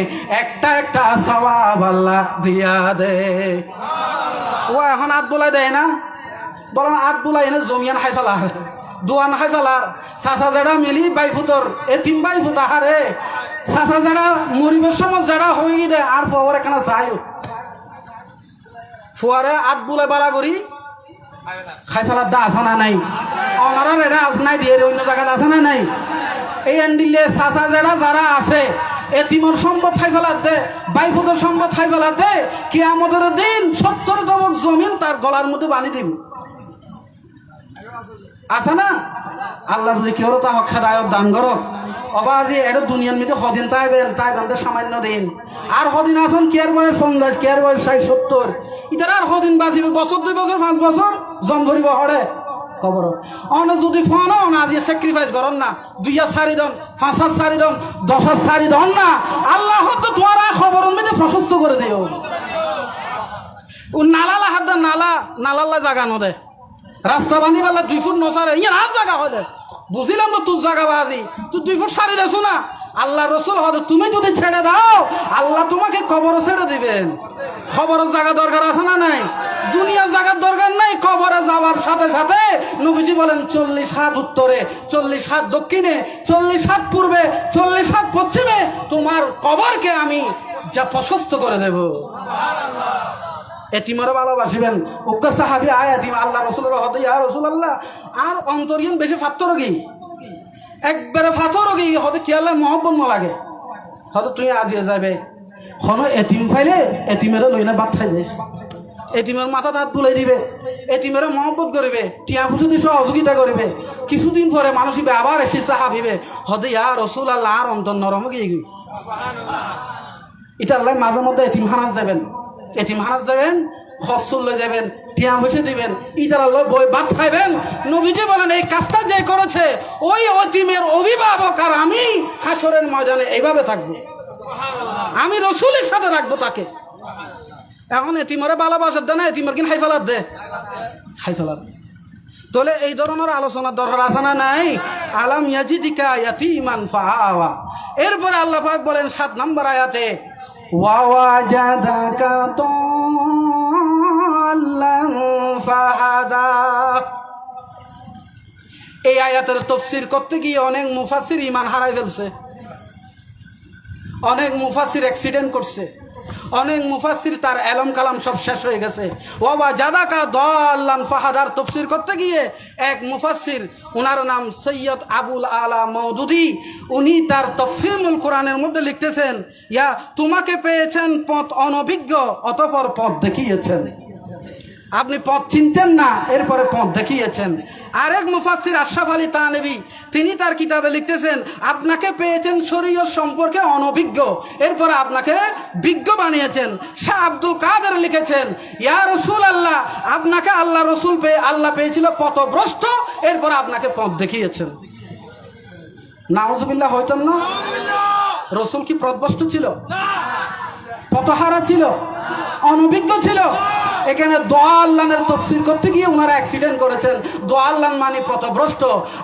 একটা একটা সওয়াব আল্লাহ দিয়া দে। ও এখন হাত বুলাই দেয় না, বরং হাত বুলাই এনে জমিয়ান খাই ফেলা, দোয়ান খাই ফেলার। চাচা যারা মিলি বাইফুতর এতিম বাইফুত আহারে চাচা যারা মরিবের সময় যারা হয়ে দে আর ফোয়ার এখানে চাই ফোয়ারে আট বুলাই বালা করি খাই ফেলার দা আছে না নাই? অনারার এটা আজ নাই দিয়ে অন্য জায়গায় আছে না নাই? এই এন্ডিলে চাচা যারা আছে এতিমর সম্পদ খাই ফেলার দে, বাইফুতের সম্পদ খাই ফেলার দে, কিয়ামতের দিন 70তম জমিন তার গলার মধ্যে বানি দিন আছে না? আল্লাহ যদি কেউ তা হক্ষাদায়ক দান করক অবাজি এটা দুনিয়ার মধ্যে হদিন তাইবেন সামান্য দিন। আর হদিন আসুন কেয়ার বয়স 50, কেয়ার বয়স 60-70, ইতার আর হদিন বাঁচিবে বছর 2 বছর 5 বছর জম ধরিব হরে কবর। অন যদি ফোন না আজি স্যাক্রিফাইস করেন না 2-4 দন 5-4 দন 10-4 দন না আল্লাহ তো তোমার খবরের মধ্যে প্রশস্ত করে দিও। ও নালা হাত নালা জায়গা নদে রাস্তা বান্ধি পারলে 2 ফুট নসারে ইয়ে আর জায়গা হলে বুঝিলাম তো তোর জায়গা বাজি তুই 2 ফুট সারি দেছো না আল্লাহ রসুল হয়তো তুমি যদি ছেড়ে দাও আল্লাহ তোমাকে কবরে ছেড়ে দিবেন। খবরের জায়গা দরকার আছে না নাই? দুনিয়ার জায়গার দরকার নাই। কবরে যাওয়ার সাথে সাথে নবীজি বলেন 40 হাত উত্তরে, 40 হাত দক্ষিণে, 40 হাত পূর্বে, 40 হাত পশ্চিমে তোমার কবরকে আমি যা প্রশস্ত করে দেব। এতিমেরও ভালোবাসিবেন। উক্কা সাহাবী আয়াতিম আল্লাহ রসুলের হতে ইয়া রাসূলুল্লাহ আর অন্তরিন বেশি ফাত্তর রোগী, একবারে ফাতর রোগী হতে কি আল্লাহ মহব্বত না লাগে হয়তো তুই আজিয়ে যাবে কোনো এতিম ফাইলে এতিমেরও লইনা ভাত খাইবে, এতিমের মাথা হাত বুলাই দিবে, এতিমেরও মহব্বত করিবে, টিয়া ফুসুদি সহযোগিতা করিবে। কিছুদিন পরে মানুষিবে আবার এসে সাহাবিবে হতে ইয়া রাসূলুল্লাহ আর অন্তর নরম গিয়ে গি এটা আল্লাহ মাঝে মধ্যে এতিমখানা যাবেন, এতিমখানা যাবেন, খরচুল লয়ে যাবেন, টিয়া বসে দিবেন, ইটার আল্লাহ বই ভাত খাইবেন। নবীজি বলেন এই কাজটা যে করেছে ওই এতিমের অভিভাবক আর আমি হাসরের ময়দানে এইভাবে থাকবো, আমি রসুলের সাথে রাখবো তাকে। এখন এতিমরে ভালোবাসার দে না, এতিমের কিন হাই ফেলার দে, হাই ফেলার। তাহলে এই ধরনের আলোচনার দরকার আছে না নাই? আলাম ইয়াজিদিকা ইয়াতীমান ফাআওয়া। এরপরে আল্লাহ পাক বলেন 7 নম্বর আয়াতে ওয়াওয়াজাদাকা দাল্লান ফাহাদা। এই আয়াতের তাফসীর করতে গিয়ে অনেক মুফাসসির ঈমান হারাই ফেলছে, অনেক মুফাসসির অ্যাক্সিডেন্ট করছে, অনেক মুফাসসির তার এলম কালাম সব শেষ হয়ে গেছে। ওয়াওয়াজাদাকা দাল্লান ফাহাদার তাফসীর করতে গিয়ে এক মুফাসসির, ওনার নাম সৈয়দ আবুল আলা মওদুদি, উনি তার তাফহিমুল কোরআনের মধ্যে লিখতেছেন ইয়া তোমাকে পেয়েছেন পথ অনভিজ্ঞ অতঃপর পথ দেখিয়েছেন। আপনি পথ চিনতেন না, এরপরে পথ দেখিয়েছেন। আরেক মুফাসসির আশরাফ আলী তানভী তিনি তার কিতাবে লিখতেছেন আপনাকে পেয়েছেন শরীয়ত সম্পর্কে অনভিজ্ঞ, এরপরে আপনাকে বিজ্ঞ বানিয়েছেন। শাহ আব্দুল কাদের লিখেছেন ইয়া রাসূলুল্লাহ আপনাকে আল্লাহ রসুল পেয়ে আল্লাহ পেয়েছিল পথভ্রষ্ট, এরপরে আপনাকে পথ দেখিয়েছেন। নাউজুবিল্লাহ হইতেন না? রসুল কি পথভ্রষ্ট ছিল? পথহারা ছিল? অনভিজ্ঞ ছিল? এখানে দাল্লানের তাফসীর করতে গিয়ে ওনারা অ্যাক্সিডেন্ট করেছেন। দাল্লান মানে পথভ্রষ্ট।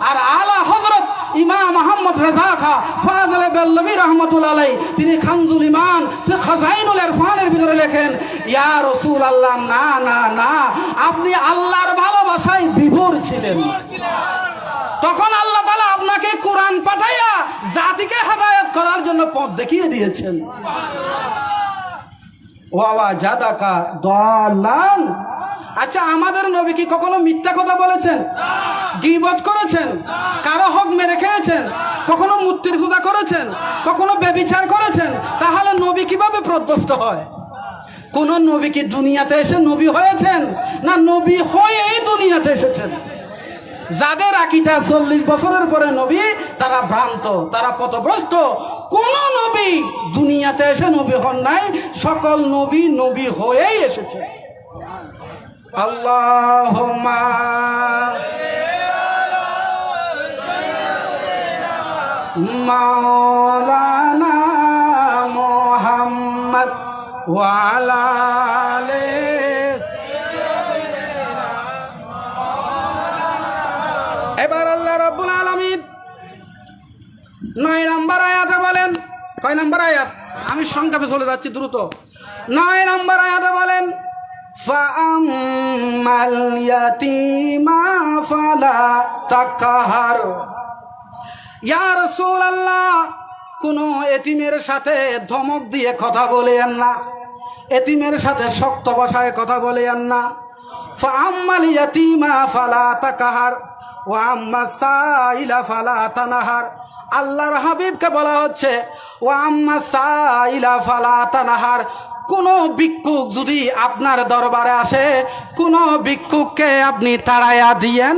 আর আলা হযরত ইমাম আহমদ রেজা খা ফাযিল বেল্লভী রাহমাতুল্লাহ আলাইহি তিনি খানজুল ঈমান ফি খাজাইনুল ইরফানের ভিতরে লেখেন ইয়া রাসূলুল্লাহ না না না, আপনি আল্লাহর ভালোবাসায় বিভোর ছিলেন। তখন আল্লাহ তাআলা আপনাকে কোরআন পাঠাইয়া জাতিকে হেদায়েত করার জন্য পথ দেখিয়ে দিয়েছেন। ওয়াওয়াজাদাকা দাল্লান। আচ্ছা আমাদের নবী কি কখনো মিথ্যা কথা বলেছেন? গীবত করেছেন? কারো হক মেরে খেয়েছেন? কখনো মূর্তির পূজা করেছেন? কখনো ব্যভিচার করেছেন? তাহলে নবী কিভাবে পথভ্রষ্ট হয়? কোন নবী কি দুনিয়াতে এসে নবী হয়েছেন, না নবী হয়েই দুনিয়াতে এসেছেন? যাদের আকীদা 40 বছরের পরে নবী তারা ভ্রান্ত, তারা পথভ্রষ্ট। কোন নবী দুনিয়াতে এসে নবী হন নাই, সকল নবী নবী হয়েই এসেছে। আল্লাহুম্মা মাওলানা মুহাম্মদ ওয়া আলা আলি। এবার আল্লাহ রাব্বুল আলামিন 9 নম্বর আয়াতে বলেন, কয় নম্বর আয়াত? আমি সংক্ষেপে চলে যাচ্ছি দ্রুত। 9 নম্বর আয়াতে বলেন ফাআম্মাল ইয়াতীমা ফালা তাকহার। ইয়া রাসূলুল্লাহ কোন এতিমের সাথে ধমক দিয়ে কথা বলেন না, এতিমের সাথে শক্ত ভাষায় কথা বলেন না। ফাআম্মাল ইয়াতীমা ফালা তাকহার ওয়া আম্মাস সাইলা ফালা তানহার। আল্লাহর হাবিবকে বলা হচ্ছে ওয়া আম্মাস সাইলা ফালা তানহার। কোন ভিক্ষুক যদি আপনার দরবারে আসে, কোন ভিক্ষুককে আপনি তাড়াইয়া দিয়েন।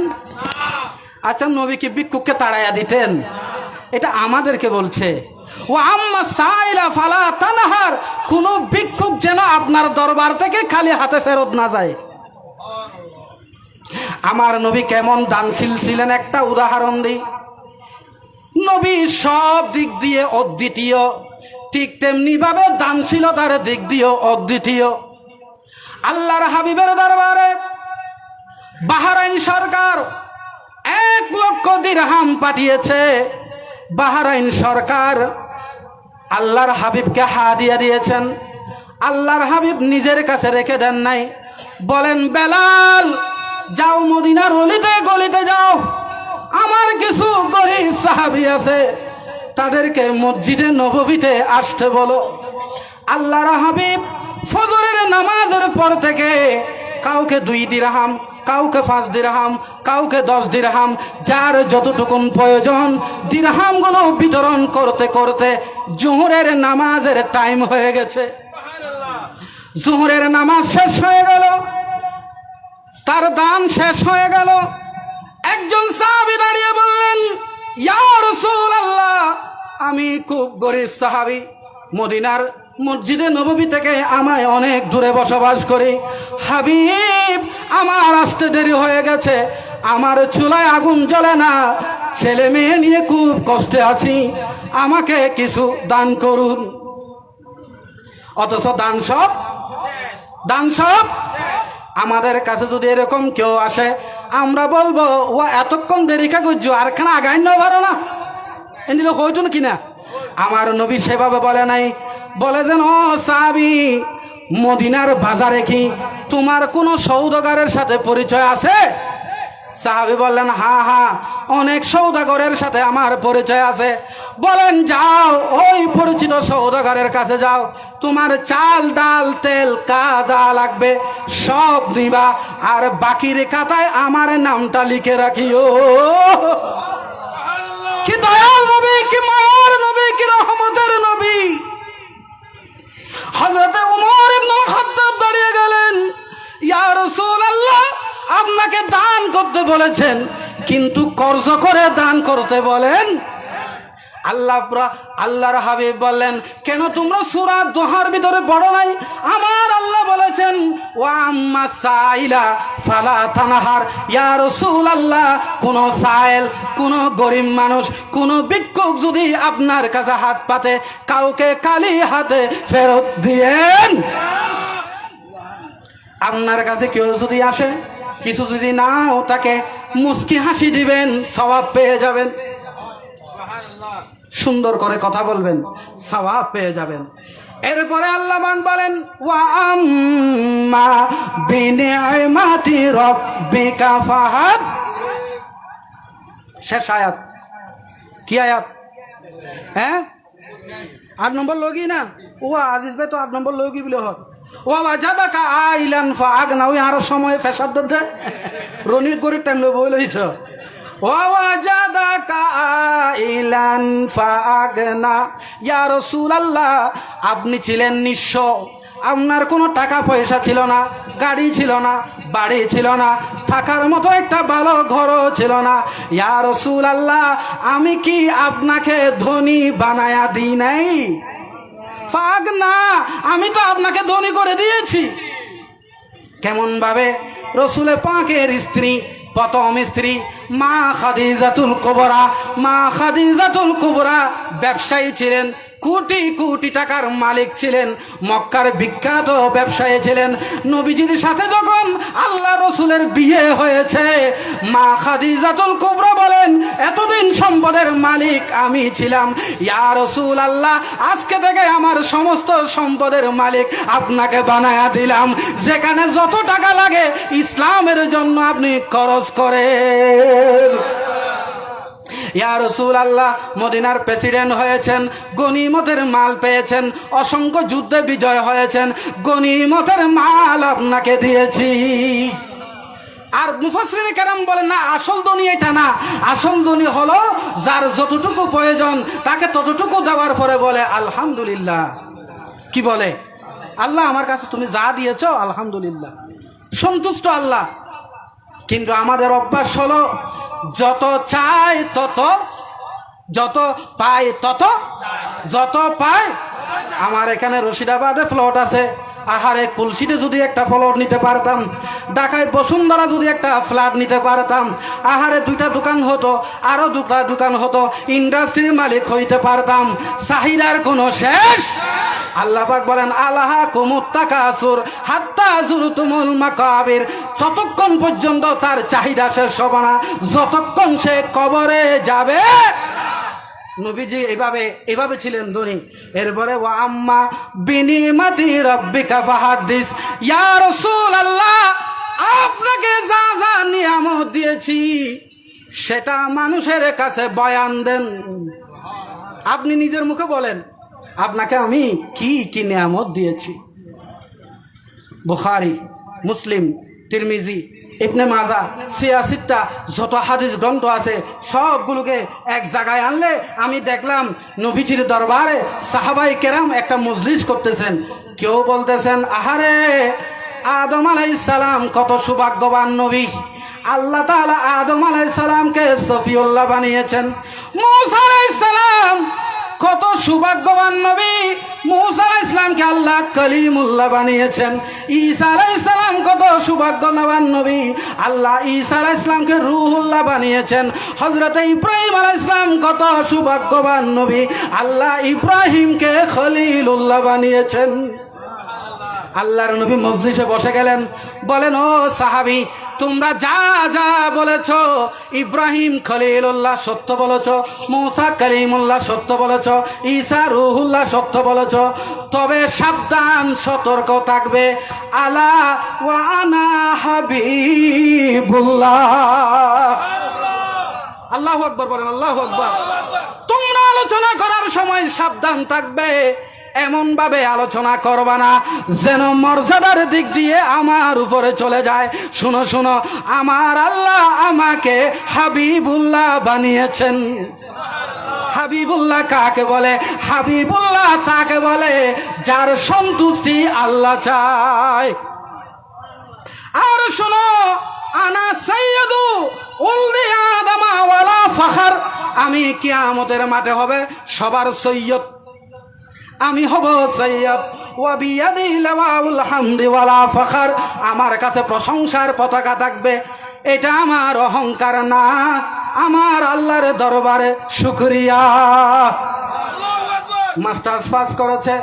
আচ্ছা নবী কি ভিক্ষুককে তাড়াইয়া দিতেন? এটা আমাদেরকে বলছে ওয়া আম্মাস সাইলা ফালা তানহার। কোন ভিক্ষুক যেন আপনার দরবার থেকে খালি হাতে ফেরত না যায়। আমার নবী কেমন দানশীল ছিলেন একটা উদাহরণ দিই। নবী সব দিক দিয়ে অদ্বিতীয়, ঠিক তেমনি ভাবে দানশীলতার দিক দিয়েও অদ্বিতীয়। আল্লাহর হাবিবের দরবারে বাহরাইন সরকার 1 লক্ষ দিরহাম পাঠিয়েছে। বাহরাইন সরকার আল্লাহর হাবিবকে হাদিয়া দিয়েছেন। আল্লাহর হাবিব নিজের কাছে রেখে দেন নাই, বলেন বেলাল যাও মদিনার অলিতে গলিতে যাও, আমার কিছু গরীব সাহাবী আছে তাদেরকে মসজিদে নববীতে আসতে বলো। আল্লাহর হাবিব ফজরের নামাজের পর থেকে কাউকে 2 দিরহাম, কাউকে 5 দিরহাম, কাউকে 10 দিরহাম, যার যতটুকুন প্রয়োজন দিরহামগুলো বিতরণ করতে করতে জোহরের নামাজের টাইম হয়ে গেছে। জোহরের নামাজ শেষ হয়ে গেল, তার দান শেষ হয়ে গেল। একজন সাহাবী দাঁড়িয়ে বললেন, ইয়া রাসূলুল্লাহ, আমি খুব গরীব সাহাবী, মদিনার মসজিদে নববী থেকে আমায় অনেক দূরে বসবাস করি। হাবিব আমার আসতে দেরি হয়ে গেছে, আমার চুলায় আগুন জ্বলে না, ছেলে মেয়ে নিয়ে খুব কষ্টে আছি, আমাকে কিছু দান করুন। অথচ দান সব আমাদের কাছে যদি এরকম কেউ আসে আমরা বলবো ও এতক্ষণ দেরি কা করছো, আর খানা আগাই না পারো না, এদিকে হইতো না কিনা। আমার নবী সেভাবে বলে নাই, বলে যেন ও সাহাবী, মদিনার বাজারে কি তোমার কোনো সৌদাগরের সাথে পরিচয় আছে? সাহাবী বললেন, হ্যাঁ হ্যাঁ, অনেক সৌদাগরের সাথে আমার পরিচয় আছে। বলেন যাও ওই পরিচিত সৌদাগরের কাছে যাও, তোমার চাল ডাল তেল যা লাগবে সব নিবা, আর বাকির খাতায় আমার নামটা লিখে রাখিও। কি দয়াল নবী, কি মায়ার নবী, কি রহমতের নবী। হযরত ওমর ইবনে খাত্তাব দাঁড়িয়ে গেলেন, ইয়া রাসূলুল্লাহ, আপনাকে দান করতে বলেছেন কিন্তু কর্জ করে দান করতে বলেন। আল্লাহর হাবিব বললেন, কেন তোমরা সূরা দোহার ভিতরে পড়ো নাই? আমার আল্লাহ বলেছেন, ওয়া আম্মা সাইলা ফালা তানহার। ইয়া রাসূলুল্লাহ, কোন সাইল, কোন গরিব মানুষ, কোন ভিক্ষুক যদি আপনার কাছে হাত পাতে, কাউকে খালি হাতে ফেরত দিয়েন। আপনার কাছে কেউ যদি আসে, কিছু যদি নাও তাকে মুস্কি হাসি দিবেন, সওয়াব পেয়ে যাবেন। সুন্দর করে কথা বলবেন, সওয়াব পেয়ে যাবেন। এরপরে আল্লাহ বলেন, ওয়া আম্মা বিনিআমাতি রাব্বিকা ফাহাদ। শেষ আয়াত। কি আয়াত? হ্যাঁ, 8 নম্বর লগি না? ও আজিজ ভাই তো 8 নম্বর লগি বলে হয়। ও ওয়াজাদাকা আইলান ফাআগনা। ওই আর সময় ফেসাদ দে রনি করে টাইম লই বই লইছ। ওয়াজাদাকা আইলান ফাআগনা। ইয়া রাসূলুল্লাহ, আপনি ছিলেন নিঃস্ব, আপনার কোনো টাকা পয়সা ছিল না, গাড়ি ছিল না, বাড়ি ছিল না, থাকার মতো একটা ভালো ঘরও ছিল না। ইয়া রাসূলুল্লাহ, আমি কি আপনাকে ধনী বানায়া দিই নাই? ফাগনা, আমি তো আপনাকে ধনী করে দিয়েছি। কেমন ভাবে? রসুল পাকের স্ত্রী, প্রথম স্ত্রী মা খাদিজাতুল কুবরা। মা খাদিজাতুল কুবরা ব্যবসায়ী ছিলেন, কোটি কোটি টাকার মালিক ছিলেন, মক্কার বিখ্যাত ব্যবসায়ী ছিলেন। নবীজির সাথে যখন আল্লাহ রসুলের বিয়ে হয়েছে, মা খাদিজাতুল কুবরা বলেন, এতদিন সম্পদের মালিক আমি ছিলাম, ইয়া রাসূলুল্লাহ, আজকে থেকে আমার সমস্ত সম্পদের মালিক আপনাকে বানায়া দিলাম। যেখানে যত টাকা লাগে ইসলামের জন্য আপনি খরচ করেন। ইয়া রাসূলুল্লাহ, মদিনার প্রেসিডেন্ট হয়েছেন, গনিমতের মাল পেয়েছেন, অসংখ্য যুদ্ধে বিজয় হয়েছেন, গনিমতের মাল আপনাকে দিয়েছি। আর মুফাসসিরিনে কেরাম বলেন, না, আসল ধনী এটা না, আসল ধনী হলো যার যতটুকু প্রয়োজন তাকে ততটুকু দেওয়ার পরে বলে আলহামদুলিল্লাহ। কি বলে? আল্লাহ আমার কাছে তুমি যা দিয়েছো আলহামদুলিল্লাহ, সন্তুষ্ট আল্লাহ। কিন্তু আমাদের অভ্যাস হলো যত চাই তত, যত পাই তত, যত পাই। আমার এখানে রশিদাবাদে ফ্লট আছে, আহারে কুলসিতে যদি একটা ফ্লট নিতে পারতাম, ঢাকায় বসুন্ধরা যদি একটা ফ্ল্যাট নিতে পারতাম, আহারে 2টা দোকান হতো, আরো 2টা দোকান হতো, ইন্ডাস্ট্রির মালিক হইতে পারতাম, চাহিদার কোনো শেষ। আল্লাহ পাক বলেন, আলাহা কুমুত তাকাসুর হাত্তা যুরতুমুল মাকাবির। ততক্ষণ পর্যন্ত তার চাহিদা শেষ হবে না যতক্ষণ সে কবরে যাবে। নবীজি এভাবে ছিলেন ধনী। এরপরে ওয়া আম্মা বিনিমাতি রাব্বিকা ফাহাদ্দিস, ইয়া রাসূলুল্লাহ আপনাকে যা যা নিয়ামত দিয়েছি সেটা মানুষের কাছে বয়ান দেন। আপনি নিজের মুখে বলেন আপনাকে আমি কি কি নিয়ামত দিয়েছি। বুখারী, মুসলিম, তিরমিজি, ইবনে মাজা, সিয়াসিত্তা যত হাদিস গ্রন্থ আছে সবগুলোকে এক জায়গায় আনলে আমি দেখলাম নবীজির দরবারে সাহাবাই কেরাম একটা মজলিস করতেছেন। কেউ বলতেছেন আহারে আদম আলাইহিস সালাম কত সৌভাগ্যবান নবী, আল্লাহ তাআলা আদম আলাইহিস সালামকে সফিউল্লাহ বানিয়েছেন। মূসা আলাইহিস সালাম কত সৌভাগ্যবান নবী, মূসা আলাইহিস সালামকে আল্লাহ কলিমুল্লাহ বানিয়েছেন। ঈসা আলাইহিস সালাম কত সৌভাগ্যবান নবী, আল্লাহ ঈসা আলাইহিস সালামকে রূহুল্লাহ বানিয়েছেন। হযরত ইব্রাহিম আলাইহিস সালাম কত সৌভাগ্যবান নবী, আল্লাহ ইব্রাহিমকে খলিলুল্লাহ বানিয়েছেন। আল্লাহর নবী মজলিসে বসে গেলেন, বলেন ও সাহাবী তোমরা যা যা বলেছ, ইব্রাহিম খলিলুল্লাহ সত্য বলেছ, মূসা কলিমুল্লাহ সত্য বলেছ, ঈসা রূহুল্লাহ সত্য বলেছ, তবে সাবধান সতর্ক থাকবে, আলা ওয়া আনা হাবিবুল্লাহ। আল্লাহু আকবার বলেন, আল্লাহু আকবার। তোমরা আলোচনা করার সময় সাবধান থাকবে, এমন ভাবে আলোচনা করবা না যেন মর্যাদার দিক দিয়ে আমার উপরে চলে যায়। শুনো শুনো, আমার আল্লাহ আমাকে হাবিবুল্লাহ বানিয়েছেন। হাবিবুল্লাহ কাকে বলে? হাবিবুল্লাহ তাকে বলে যার সন্তুষ্টি আল্লাহ চায়। আর শোনো, আনা সাইয়্যিদু উলদি আদম ওয়ালা ফখর, আমি কিয়ামতের মাঠে হবে সবার সৈয়দ, আমি হব সৈয়দ। ওয়া বিয়াদি লাওয়াউল হামদি ওয়ালা ফখর, আমার কাছে প্রশংসার পতাকা থাকবে। এটা আমার অহংকার না, আমার আল্লাহর দরবারে শুকরিয়া। মাস্টার্স পাস করেছে,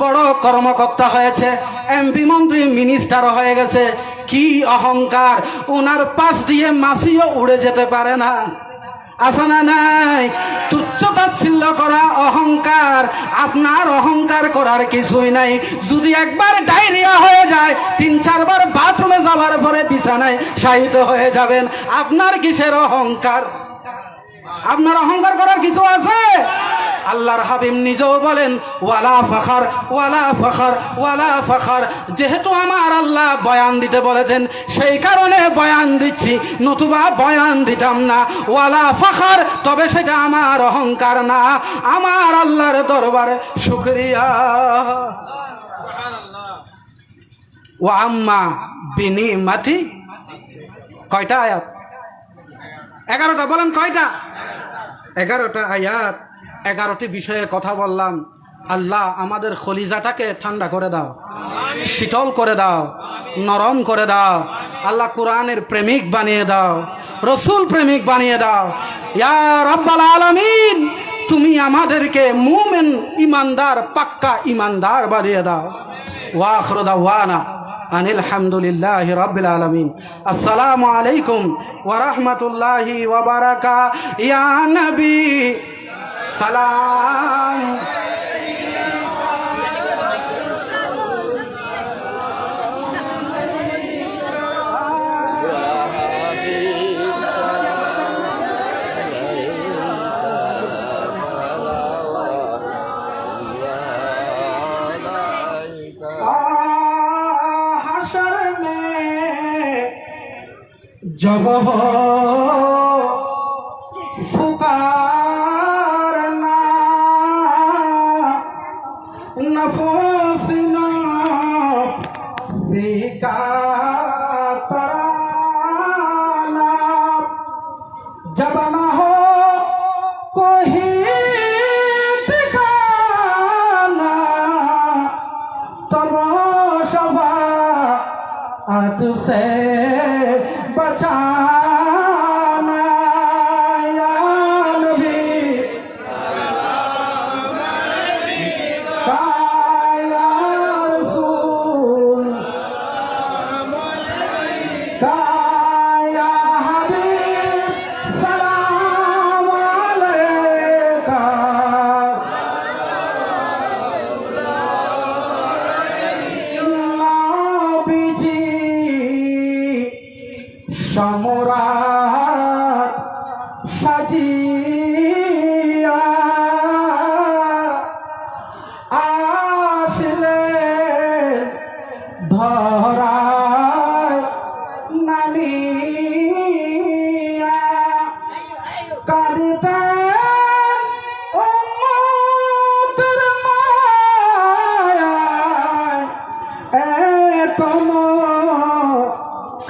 বড় কর্মকর্তা হয়েছে, এমপি মন্ত্রী মিনিস্টার হয়ে গেছে, কি অহংকার! ওনার পাশ দিয়ে মাছিও উড়ে যেতে পারে না। আছে না নাই? তুচ্ছতাচ্ছিল্য করা অহংকার। আপনার অহংকার করার কিছুই নাই। যদি একবার ডায়রিয়া হয়ে যায়, 3-4 বার বাথরুমে যাওয়ার পরে বিছানায় শায়িত হয়ে যাবেন। আপনার কিসের অহংকার? আপনার অহংকার করার কিছু আছে? আল্লাহর হাবিব নিজেও বলেন ওয়ালা ফখর ওয়ালা ফখর ওয়ালা ফখর। যেহেতু আমার আল্লাহ বয়ান দিতে বলেছেন সেই কারণে বয়ান দিচ্ছি, নতুবা বয়ান দিতাম না। ওয়ালা ফখর, তবে সেটা আমার অহংকার না, আমার আল্লাহর দরবারে শুকরিয়া। ওয়া আম্মা বিনিমাতি, কয়টা আয়াত? 11টা। বলেন কয়টা? 11টা আয়াত, 11টি বিষয়ে কথা বললাম। আল্লাহ আমাদের খলিজাটাকে ঠান্ডা করে দাও, শীতল করে দাও, নরম করে দাও। আল্লাহ কোরআনের প্রেমিক বানিয়ে দাও, রসুল প্রেমিক বানিয়ে দাও। ইয়া রাব্বাল আলামিন, তুমি আমাদেরকে মুমিন ইমানদার, পাক্কা ইমানদার বানিয়ে দাও। ওয়া আখিরু দাওয়ানা আনিল হামদুলিল্লাহি রাব্বিল আলামিন। আসসালামু আলাইকুম ওয়া রাহমাতুল্লাহি ওয়া বারাকাতুহু। ইয়া নবী সালাম। जब हो पुकारना नफस नफ्सी का तराना, जब न हो कोई ठिकाना तब शफाअत से बचाना। या नबी सलाम अलैका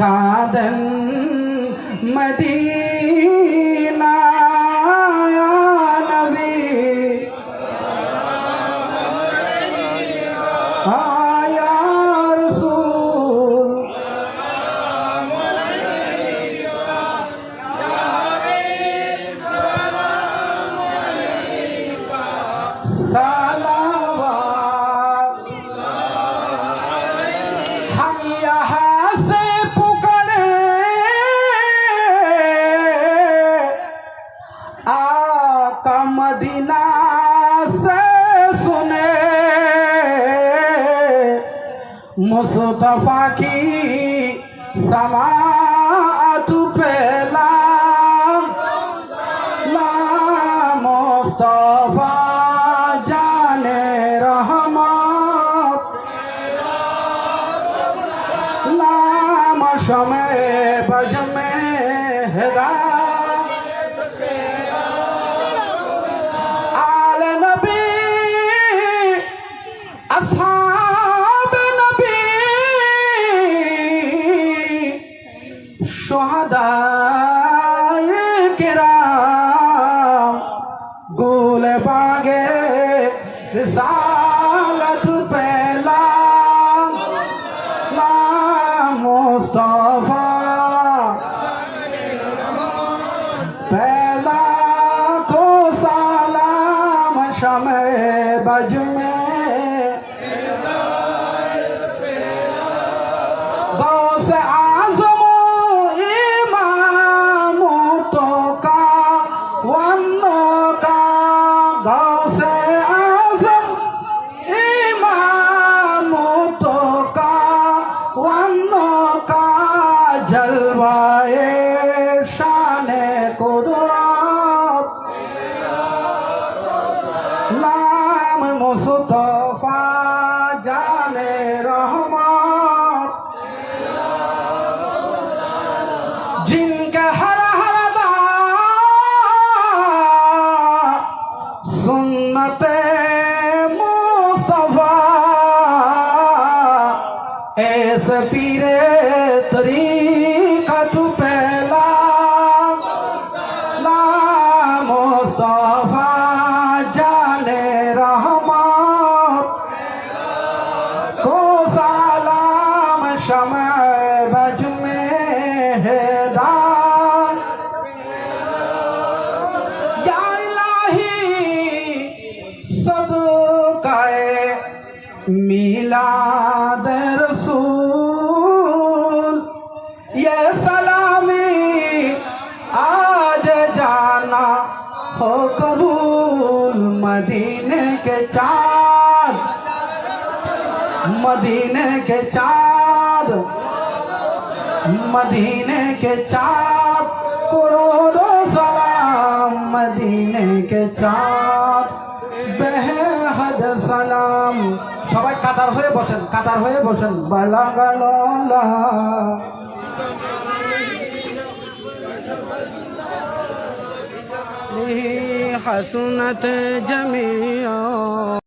কাঁদেন মদিনা নবী আয়া রাসূল सलावत हम यहाँ से पुकारे आका मदीना से सुने मुस्तफा की समाअत पहला मुस्तफा जाने रहमत नाम शमे बज में हिदायत आल नबी अस्हाब नबी शुहदाए किराम गुल बागे रिसालत पहला मुस्तफा पहला को सलाम शमे बज में गौसे आज़म इमामों तो का वन्नों का गौसे आज़म इमामों तो का वन्नों का जलवाए शाने कुदरत नाम मुस्तफा जाने रहमत जिनके हर हर दा सुन्नते मुस्तफा ऐसे पीरे तरीक़त पहला मुस्तफा जाने रहमत को सलाम शमे बज में हिदायत या इलाही सदक़ाए मिलाद रसूल ये सलामी आज जाना हो कबूल मदीने के चाँद मदीने के चाँद मदीने के चाँद करोड़ों सलाम मदीने के चाँद बेहद सलाम সবাই কাতার হয়ে বসেন বালাগালা حسنت جميع